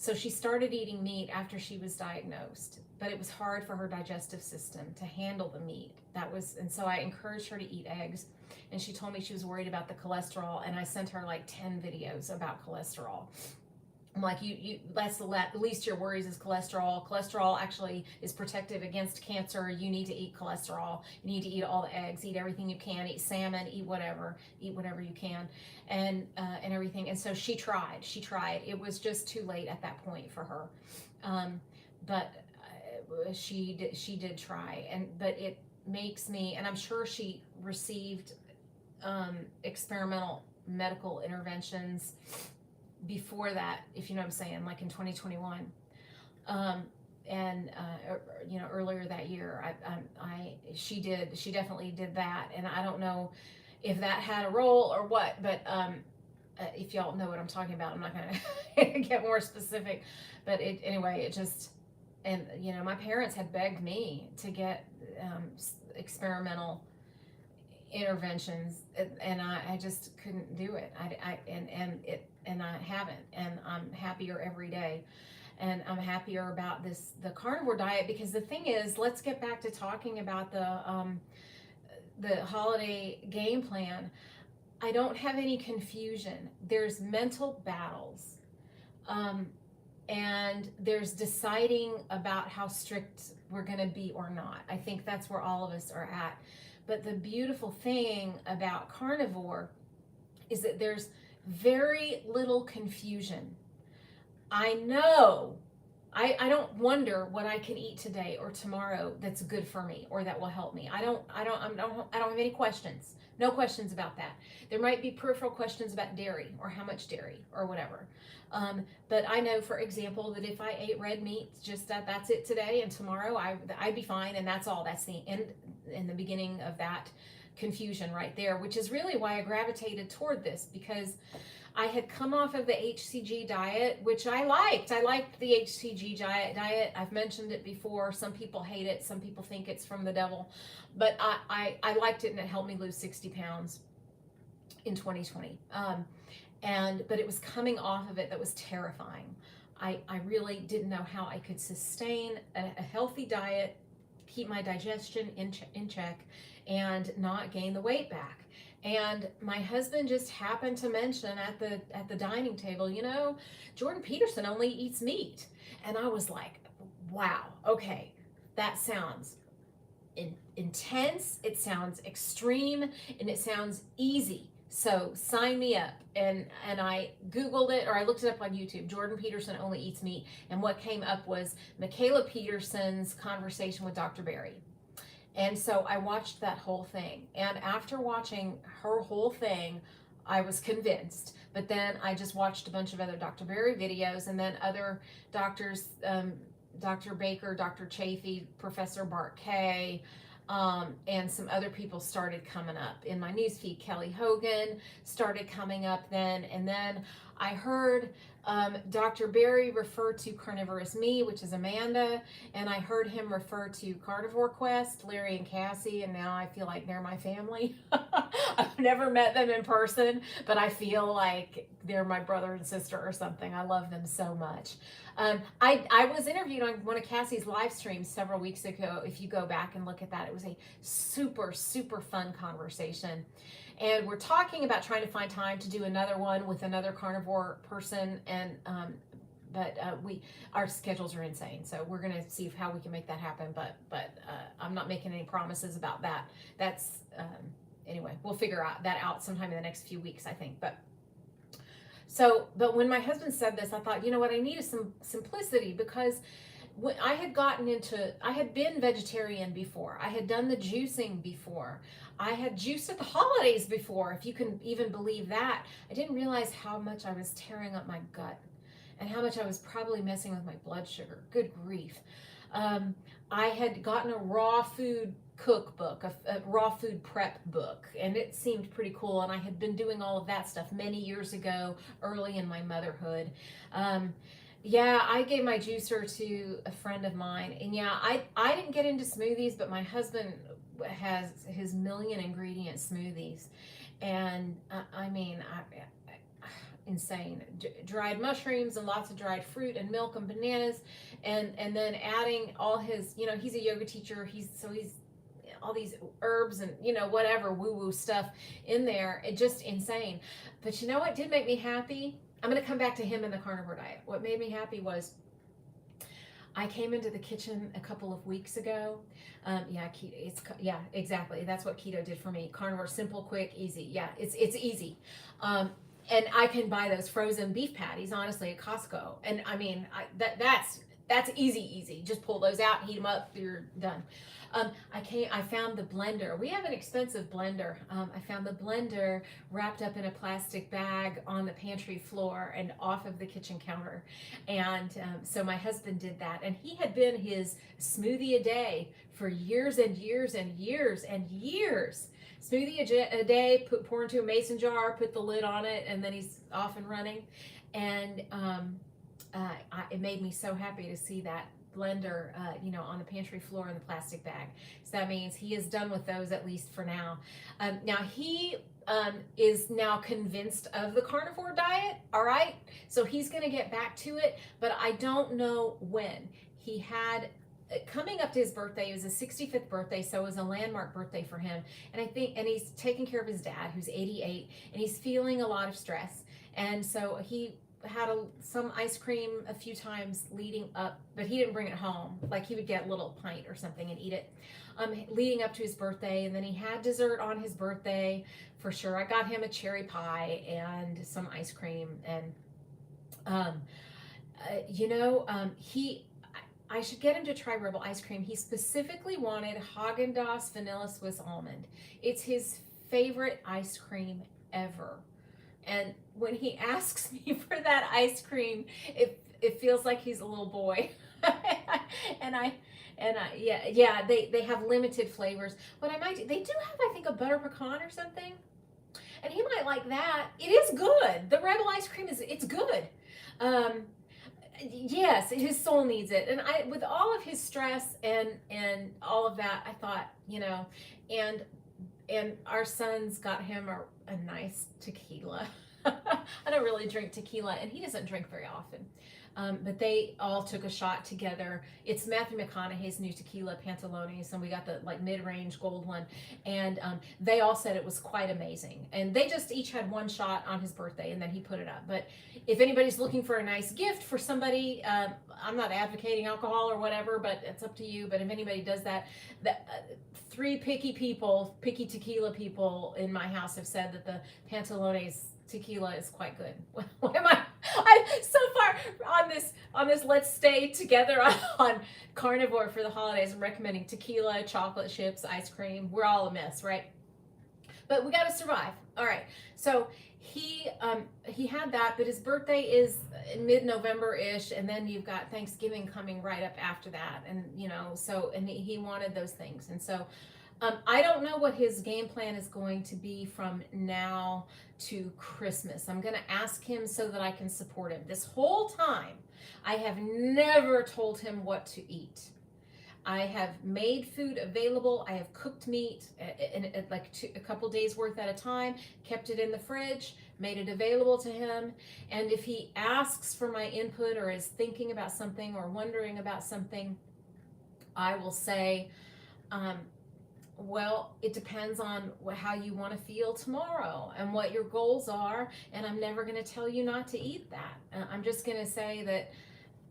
so she started eating meat after she was diagnosed, but it was hard for her digestive system to handle the meat. And so I encouraged her to eat eggs, and she told me she was worried about the cholesterol, and I sent her like 10 videos about cholesterol. I'm like, that's the least your worries is cholesterol. Cholesterol actually is protective against cancer. You need to eat cholesterol. You need to eat all the eggs, eat everything you can, eat salmon, eat whatever you can, and everything. And so she tried. It was just too late at that point for her, but she did try, but it makes me, and I'm sure she received experimental medical interventions before that, if you know what I'm saying, like in 2021, and earlier that year. She definitely did that, and I don't know if that had a role or what, but if y'all know what I'm talking about, I'm not gonna get more specific, but anyway, it just, and my parents had begged me to get experimental interventions, and I just couldn't do it. And I haven't, and I'm happier every day, and I'm happier about the carnivore diet, because the thing is, let's get back to talking about the holiday game plan. I don't have any confusion. There's mental battles, and there's deciding about how strict we're going to be or not. I think that's where all of us are at. But the beautiful thing about carnivore is that there's very little confusion. I know, I don't wonder what I can eat today or tomorrow that's good for me or that will help me. I don't have any questions. No questions about that. There might be peripheral questions about dairy or how much dairy or whatever. But I know, for example, that if I ate red meat, just that's it today, and tomorrow I'd be fine, and that's all. That's the end and the beginning of that confusion right there, which is really why I gravitated toward this, because I had come off of the HCG diet, which I liked. I liked the HCG diet. I've mentioned it before. Some people hate it. Some people think it's from the devil. But I liked it, and it helped me lose 60 pounds in 2020. But it was coming off of it that was terrifying. I really didn't know how I could sustain a healthy diet, keep my digestion in check, and not gain the weight back. And my husband just happened to mention at the dining table, Jordan Peterson only eats meat. And I was like, wow, okay, that sounds intense, it sounds extreme, and it sounds easy. So sign me up. And I Googled it, or I looked it up on YouTube. Jordan Peterson only eats meat. And what came up was Michaela Peterson's conversation with Dr. Berry. And so I watched that whole thing. And after watching her whole thing, I was convinced. But then I just watched a bunch of other Dr. Berry videos, and then other doctors, Dr. Baker, Dr. Chafee, Professor Bart Kay, and some other people started coming up in my newsfeed. Kelly Hogan started coming up then, and then I heard Dr. Berry refer to Carnivorous Me, which is Amanda, and I heard him refer to Carnivore Quest, Larry and Cassie, and now I feel like they're my family. I've never met them in person, but I feel like they're my brother and sister or something. I love them so much. I was interviewed on one of Cassie's live streams several weeks ago. If you go back and look at that, it was a super, super fun conversation. And we're talking about trying to find time to do another one with another carnivore person, and but our schedules are insane, so we're gonna see how we can make that happen. But I'm not making any promises about that. That's anyway, we'll figure that out sometime in the next few weeks, I think. But when my husband said this, I thought, you know what, I needed some simplicity, because when I had been vegetarian before. I had done the juicing before. I had juiced at the holidays before, if you can even believe that. I didn't realize how much I was tearing up my gut and how much I was probably messing with my blood sugar. Good grief. I had gotten a raw food cookbook, a raw food prep book, and it seemed pretty cool. And I had been doing all of that stuff many years ago, early in my motherhood. Yeah, I gave my juicer to a friend of mine, and yeah, I didn't get into smoothies, but my husband has his million ingredient smoothies, and insane. Dried mushrooms and lots of dried fruit and milk and bananas, and then adding all his, he's a yoga teacher, he's all these herbs and whatever woo-woo stuff in there. It just insane. But you know what did make me happy? I'm going to come back to him in the carnivore diet. What made me happy was I came into the kitchen a couple of weeks ago. Yeah, exactly. That's what keto did for me. Carnivore, simple, quick, easy. Yeah, it's easy. And I can buy those frozen beef patties, honestly, at Costco. And I mean, that's easy. Just pull those out, heat them up, you're done. I found the blender. We have an expensive blender. I found the blender wrapped up in a plastic bag on the pantry floor and off of the kitchen counter. And so my husband did that. And he had been his smoothie a day for years and years and years and years. Smoothie a day, pour into a mason jar, put the lid on it, and then he's off and running. And it made me so happy to see that blender, on the pantry floor in the plastic bag. So that means he is done with those, at least for now. Now he is now convinced of the carnivore diet. All right, so he's going to get back to it, but I don't know when. He had coming up to his birthday. It was his 65th birthday, so it was a landmark birthday for him. And he's taking care of his dad, who's 88, and he's feeling a lot of stress. And so he had some ice cream a few times leading up, but he didn't bring it home. Like, he would get a little pint or something and eat it leading up to his birthday. And then he had dessert on his birthday for sure. I got him a cherry pie and some ice cream. And I should get him to try Rebel ice cream. He specifically wanted Haagen-Dazs Vanilla Swiss Almond. It's his favorite ice cream ever. And when he asks me for that ice cream, it feels like he's a little boy. They have limited flavors. What I might do, they do have, I think, a butter pecan or something. And he might like that. It is good. The Rebel ice cream it's good. Yes, his soul needs it. And with all of his stress and all of that, I thought, and our sons got him a nice tequila. I don't really drink tequila, and he doesn't drink very often. But they all took a shot together. It's Matthew McConaughey's new tequila, Pantalones, and we got the mid-range gold one. And they all said it was quite amazing. And they just each had one shot on his birthday, and then he put it up. But if anybody's looking for a nice gift for somebody, I'm not advocating alcohol or whatever, but it's up to you. But if anybody does that, 3 picky tequila people in my house have said that the Pantalones tequila is quite good. What am I so far on this let's stay together on carnivore for the holidays? I'm recommending tequila, chocolate chips, ice cream. We're all a mess, right? But we got to survive. All right. So he had that, but his birthday is mid-November-ish, and then you've got Thanksgiving coming right up after that, and he wanted those things. And so I don't know what his game plan is going to be from now to Christmas. I'm going to ask him so that I can support him. This whole time, I have never told him what to eat. I have made food available. I have cooked meat a couple days worth at a time, kept it in the fridge, made it available to him. And if he asks for my input or is thinking about something or wondering about something, I will say, well, it depends on how you want to feel tomorrow and what your goals are. And I'm never going to tell you not to eat that. I'm just going to say that,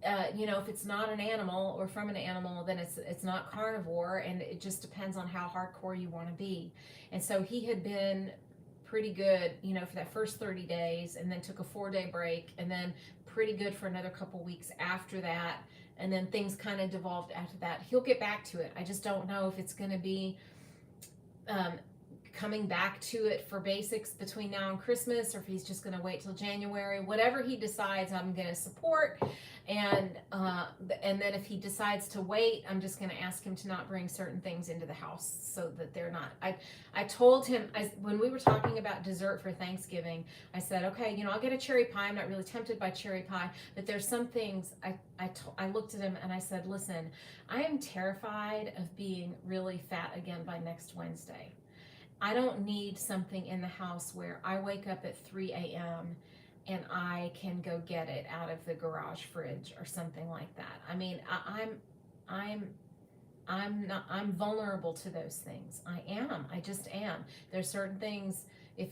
if it's not an animal or from an animal, then it's not carnivore. And it just depends on how hardcore you want to be. And so he had been pretty good, for that first 30 days, and then took a 4-day break, and then pretty good for another couple weeks after that. And then things kind of devolved after that. He'll get back to it. I just don't know if it's going to be coming back to it for basics between now and Christmas, or if he's just going to wait till January. Whatever he decides, I'm going to support. And then if he decides to wait, I'm just going to ask him to not bring certain things into the house so that they're not. I told him, when we were talking about dessert for Thanksgiving, I said, okay, I'll get a cherry pie. I'm not really tempted by cherry pie, but there's some things. I looked at him and I said, listen, I am terrified of being really fat again by next Wednesday. I don't need something in the house where I wake up at 3 a.m. and I can go get it out of the garage fridge or something like that. I mean, I'm vulnerable to those things. I just am. There's certain things, If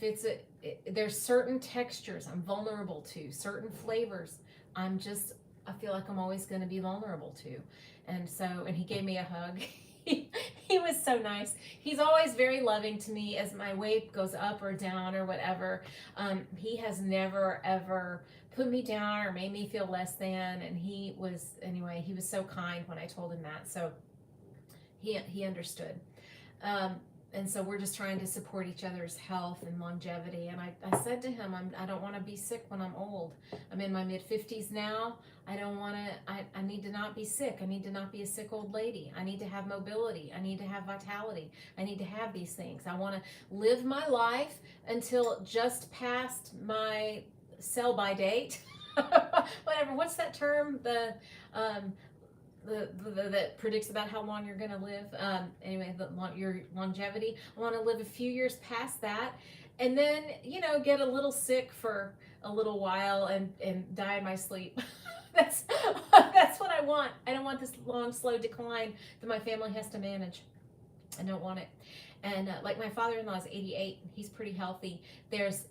there's certain textures I'm vulnerable to, certain flavors I feel like I'm always going to be vulnerable to. And he gave me a hug. He was so nice. He's always very loving to me as my weight goes up or down or whatever. He has never ever put me down or made me feel less than. And he was so kind when I told him that. So he understood. And so we're just trying to support each other's health and longevity. And I said to him, I don't want to be sick when I'm old. I'm in my mid-50s now. I don't want to, I need to not be sick. I need to not be a sick old lady. I need to have mobility. I need to have vitality. I need to have these things. I want to live my life until just past my sell-by date. Whatever, what's that term? That predicts about how long you're going to live. Your longevity. I want to live a few years past that, and then get a little sick for a little while and die in my sleep. that's what I want. I don't want this long, slow decline that my family has to manage. I don't want it. And like my father-in-law is 88. He's pretty healthy. There's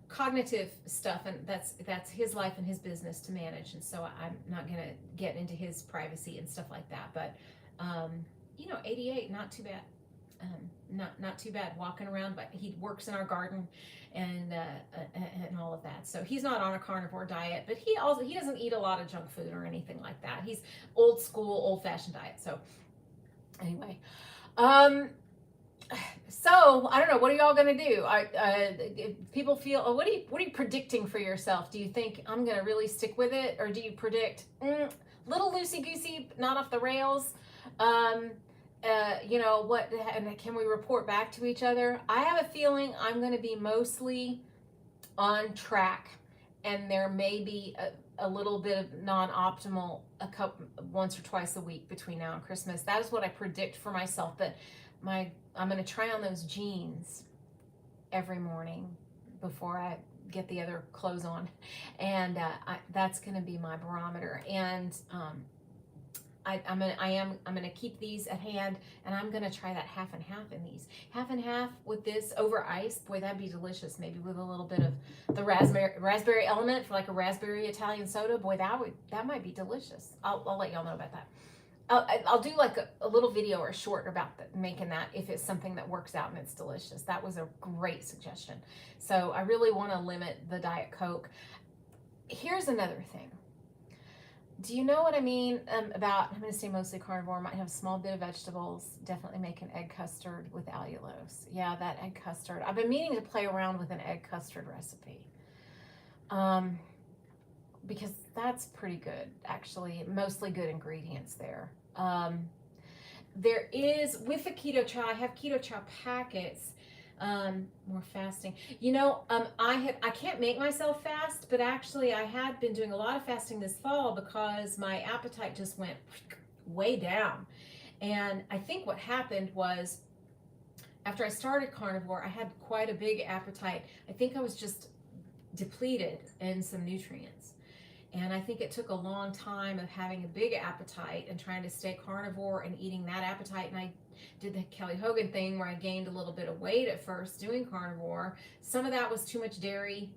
cognitive stuff, and that's his life and his business to manage, and so I'm not going to get into his privacy and stuff like that, but 88, not too bad. Not too bad walking around, but he works in our garden and all of that. So he's not on a carnivore diet, but he doesn't eat a lot of junk food or anything like that. He's old school, old-fashioned diet. So anyway, so I don't know. What are y'all gonna do? People feel. What are you predicting for yourself? Do you think I'm gonna really stick with it, or do you predict little loosey goosey, not off the rails? What? And can we report back to each other? I have a feeling I'm gonna be mostly on track, and there may be a little bit of non-optimal once or twice a week between now and Christmas. That is what I predict for myself. But I'm going to try on those jeans every morning before I get the other clothes on, and that's going to be my barometer. And I'm going to keep these at hand, and I'm going to try that half and half in these. Half and half with this over ice. Boy, that'd be delicious. Maybe with a little bit of the raspberry element for like a raspberry Italian soda. Boy, that might be delicious. I'll let y'all know about that. I'll do like a little video or a short about making that if it's something that works out and it's delicious. That was a great suggestion. So I really want to limit the Diet Coke. Here's another thing. Do you know what I mean about, I'm going to say mostly carnivore, might have a small bit of vegetables, definitely make an egg custard with allulose. Yeah, that egg custard. I've been meaning to play around with an egg custard recipe. Because that's pretty good, actually. Mostly good ingredients there. There is, with the keto chow, I have keto chow packets, more fasting. I can't make myself fast, but actually I had been doing a lot of fasting this fall because my appetite just went way down. And I think what happened was, after I started carnivore, I had quite a big appetite. I think I was just depleted in some nutrients. And I think it took a long time of having a big appetite and trying to stay carnivore and eating that appetite. And I did the Kelly Hogan thing where I gained a little bit of weight at first doing carnivore. Some of that was too much dairy.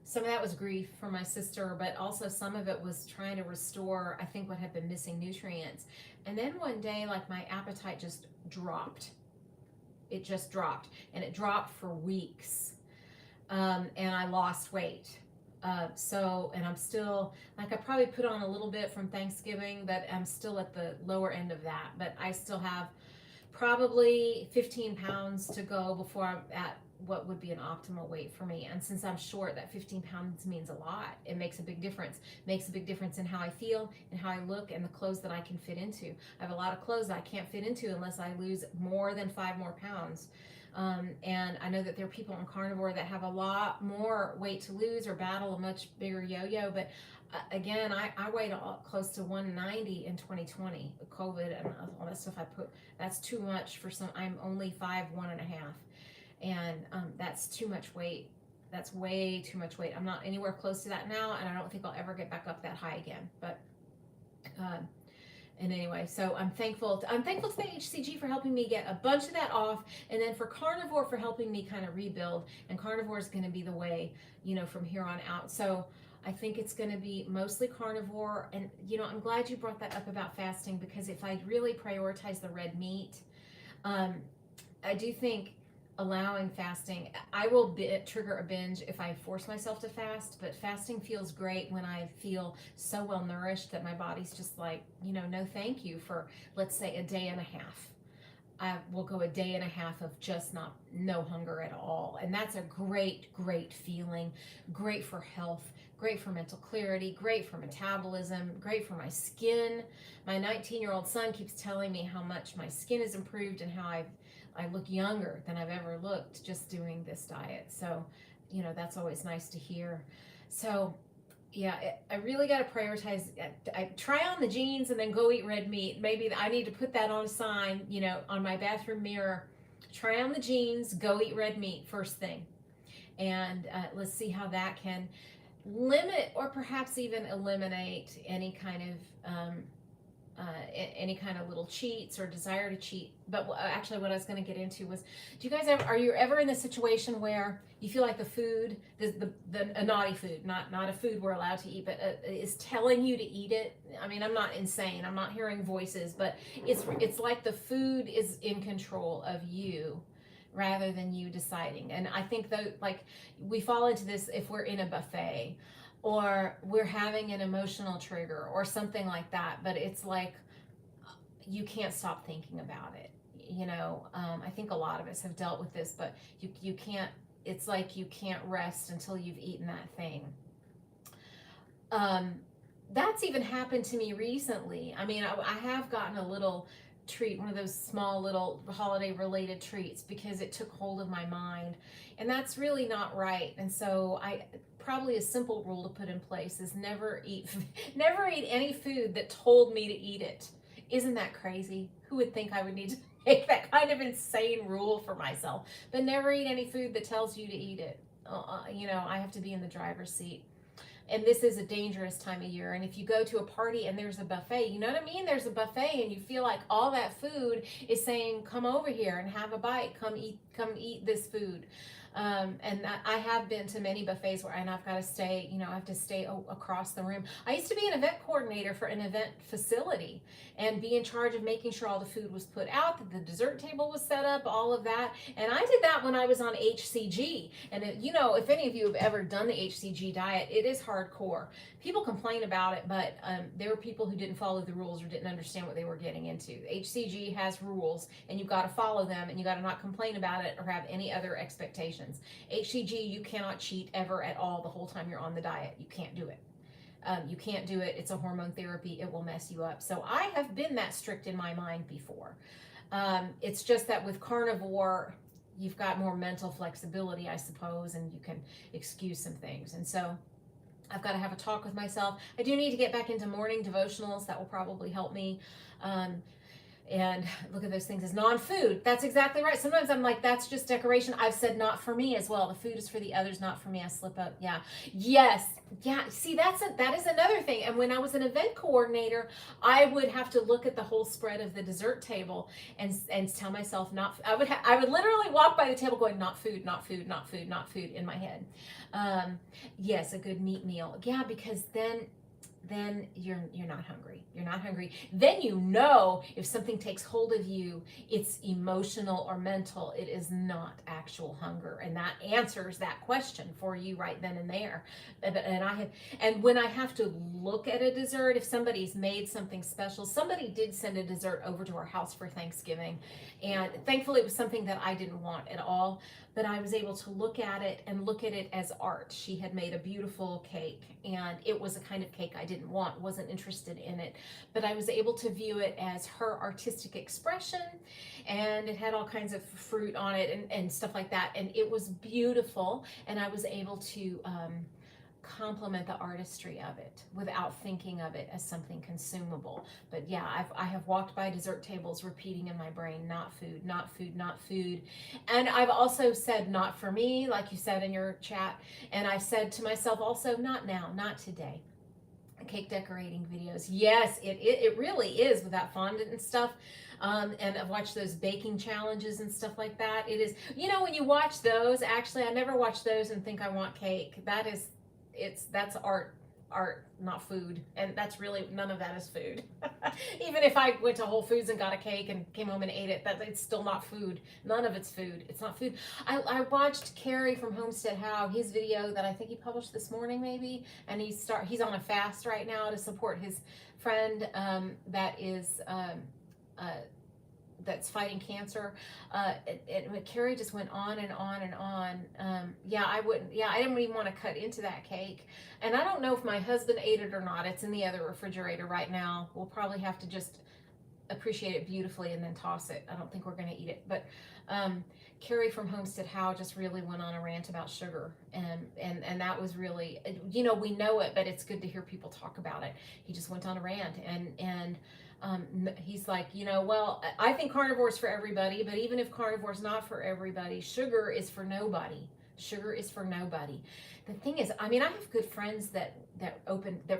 Some of that was grief from my sister, but also some of it was trying to restore, I think, what had been missing nutrients. And then one day, like, my appetite just dropped. It just dropped. And it dropped for weeks. And I lost weight. And I'm still, like, I probably put on a little bit from Thanksgiving, but I'm still at the lower end of that. But I still have probably 15 pounds to go before I'm at what would be an optimal weight for me. And since I'm short, that 15 pounds means a lot. It makes a big difference. It makes a big difference in how I feel and how I look and the clothes that I can fit into. I have a lot of clothes that I can't fit into unless I lose more than 5 more pounds. And I know that there are people on carnivore that have a lot more weight to lose or battle a much bigger yo-yo. But again, I weighed close to 190 in 2020 with COVID and all that stuff. That's too much for some. I'm only 5'1.5", and that's too much weight. That's way too much weight. I'm not anywhere close to that now, and I don't think I'll ever get back up that high again. But And anyway, so I'm thankful to the HCG for helping me get a bunch of that off, and then for carnivore for helping me kind of rebuild. And carnivore is going to be the way, from here on out. So I think it's going to be mostly carnivore. And I'm glad you brought that up about fasting, because if I really prioritize the red meat, I do think allowing fasting, I will trigger a binge if I force myself to fast, but fasting feels great when I feel so well nourished that my body's just like, no thank you for, let's say, a day and a half. I will go a day and a half of just no hunger at all. And that's a great, great feeling, great for health, great for mental clarity, great for metabolism, great for my skin. My 19-year-old son keeps telling me how much my skin has improved and how I look younger than I've ever looked just doing this diet. So, that's always nice to hear. So, yeah, I really got to prioritize. I try on the jeans and then go eat red meat. Maybe I need to put that on a sign, on my bathroom mirror. Try on the jeans, go eat red meat first thing. And let's see how that can limit or perhaps even eliminate any kind of little cheats or desire to cheat. But actually what I was going to get into was, are you ever in the situation where you feel like the food, a naughty food, not a food we're allowed to eat, but is telling you to eat it? I mean, I'm not insane, I'm not hearing voices, but it's like the food is in control of you rather than you deciding. And I think that, like, we fall into this if we're in a buffet or we're having an emotional trigger or something like that, but it's like you can't stop thinking about it. I think a lot of us have dealt with this, but you can't, it's like you can't rest until you've eaten that thing. That's even happened to me recently. I mean, I have gotten a little treat, one of those small little holiday related treats, because it took hold of my mind, and that's really not right. And so probably a simple rule to put in place is never eat any food that told me to eat it. Isn't that crazy? Who would think I would need to make that kind of insane rule for myself? But never eat any food that tells you to eat it. I have to be in the driver's seat. And this is a dangerous time of year. And if you go to a party and there's a buffet, you know what I mean? There's a buffet and you feel like all that food is saying, come over here and have a bite. Come eat this food. And I have been to many buffets and I've got to stay, I have to stay across the room. I used to be an event coordinator for an event facility and be in charge of making sure all the food was put out, that the dessert table was set up, all of that. And I did that when I was on HCG. And if any of you have ever done the HCG diet, it is hardcore. People complain about it, but there were people who didn't follow the rules or didn't understand what they were getting into. HCG has rules and you've got to follow them, and you got to not complain about it or have any other expectations. HCG, you cannot cheat ever at all the whole time you're on the diet. You can't do it. You can't do it. It's a hormone therapy. It will mess you up. So I have been that strict in my mind before. It's just that with carnivore, you've got more mental flexibility, I suppose, and you can excuse some things. And so I've got to have a talk with myself. I do need to get back into morning devotionals. That will probably help me. And look at those things as non-food. That's exactly right. Sometimes I'm like, that's just decoration. I've said not for me as well. The food is for the others, not for me. I slip up. Yeah. Yes. Yeah. See, that is another thing. And when I was an event coordinator, I would have to look at the whole spread of the dessert table and tell myself I would literally walk by the table going, not food, not food, not food, not food in my head. Yes, a good meat meal. Yeah, because then you're not hungry. You're not hungry. Then if something takes hold of you, it's emotional or mental. It is not actual hunger, and that answers that question for you right then and there. And when I have to look at a dessert, if somebody's made something special, somebody did send a dessert over to our house for Thanksgiving, and thankfully it was something that I didn't want at all. But I was able to look at it as art. She had made a beautiful cake, and it was a kind of cake I didn't want, wasn't interested in it. But I was able to view it as her artistic expression, and it had all kinds of fruit on it and stuff like that. And it was beautiful, and I was able to compliment the artistry of it without thinking of it as something consumable. But yeah, I have walked by dessert tables repeating in my brain, not food, not food, not food. And I've also said not for me, like you said in your chat. And I said to myself also, not now, not today. cake decorating videos. Yes, it really is with that fondant and stuff. And I've watched those baking challenges and stuff like that. It is, you know, when you watch those, actually, I never watch those and think I want cake. That's art, not food. And that's really, none of that is food. Even if I went to Whole Foods and got a cake and came home and ate it, it's still not food. None of it's food. It's not food. I watched Carrie from Homestead How, his video that I think he published this morning maybe, and he's on a fast right now to support his friend that is that's fighting cancer. Carrie just went on and on and on. I didn't even want to cut into that cake. And I don't know if my husband ate it or not. It's in the other refrigerator right now. We'll probably have to just appreciate it beautifully and then toss it. I don't think we're going to eat it. But Carrie from Homestead How just really went on a rant about sugar. And that was really, we know it, but it's good to hear people talk about it. He just went on a rant and he's like, well, I think carnivore is for everybody, but even if carnivore is not for everybody, sugar is for nobody. Sugar is for nobody. The thing is, I have good friends that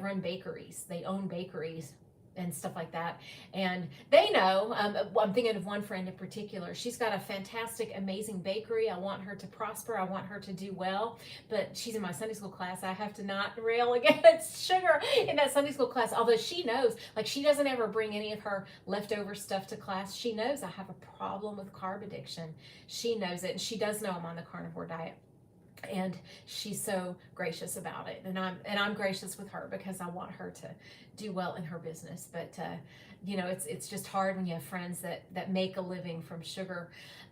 run bakeries. They own bakeries and stuff like that. And they know, I'm thinking of one friend in particular. She's got a fantastic, amazing bakery. I want her to prosper. I want her to do well. But she's in my Sunday school class. I have to not rail against sugar in that Sunday school class. Although she knows, like, she doesn't ever bring any of her leftover stuff to class. She knows I have a problem with carb addiction. She knows it. And she does know I'm on the carnivore diet. And she's so gracious about it, and I'm gracious with her because I want her to do well in her business. But it's just hard when you have friends that make a living from sugar.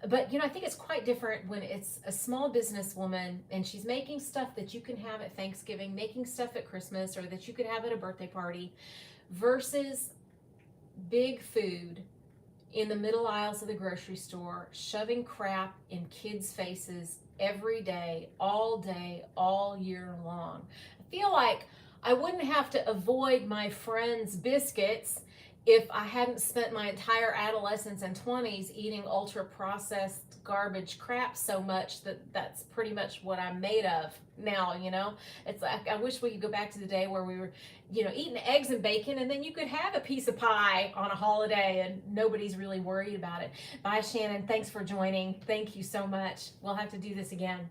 But I think it's quite different when it's a small businesswoman and she's making stuff that you can have at Thanksgiving, making stuff at Christmas, or that you could have at a birthday party, versus big food in the middle aisles of the grocery store, shoving crap in kids' faces every day, all year long. I feel like I wouldn't have to avoid my friends' biscuits if I hadn't spent my entire adolescence and 20s eating ultra processed garbage crap so much that's pretty much what I'm made of now. It's like, I wish we could go back to the day where we were eating eggs and bacon, and then you could have a piece of pie on a holiday and nobody's really worried about it. Bye, Shannon. Thanks for joining. Thank you so much. We'll have to do this again.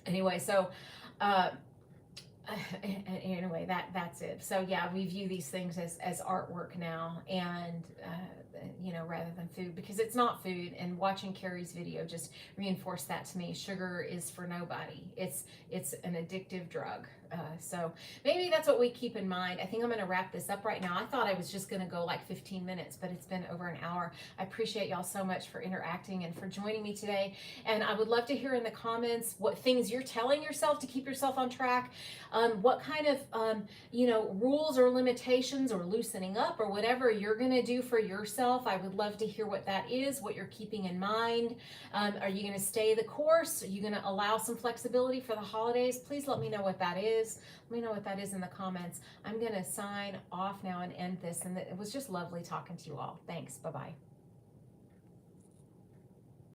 Anyway, so anyway, that's it. So yeah, we view these things as artwork now, and rather than food, because it's not food. And watching Carrie's video just reinforced that to me. Sugar is for nobody. It's an addictive drug. So maybe that's what we keep in mind. I think I'm going to wrap this up right now. I thought I was just going to go like 15 minutes, but it's been over an hour. I appreciate y'all so much for interacting and for joining me today. And I would love to hear in the comments what things you're telling yourself to keep yourself on track. What kind of, rules or limitations or loosening up or whatever you're going to do for yourself. I would love to hear what that is, what you're keeping in mind. Are you going to stay the course? Are you going to allow some flexibility for the holidays? Please let me know what that is. Let me know what that is in the comments. I'm going to sign off now and end this. And it was just lovely talking to you all. Thanks. Bye-bye.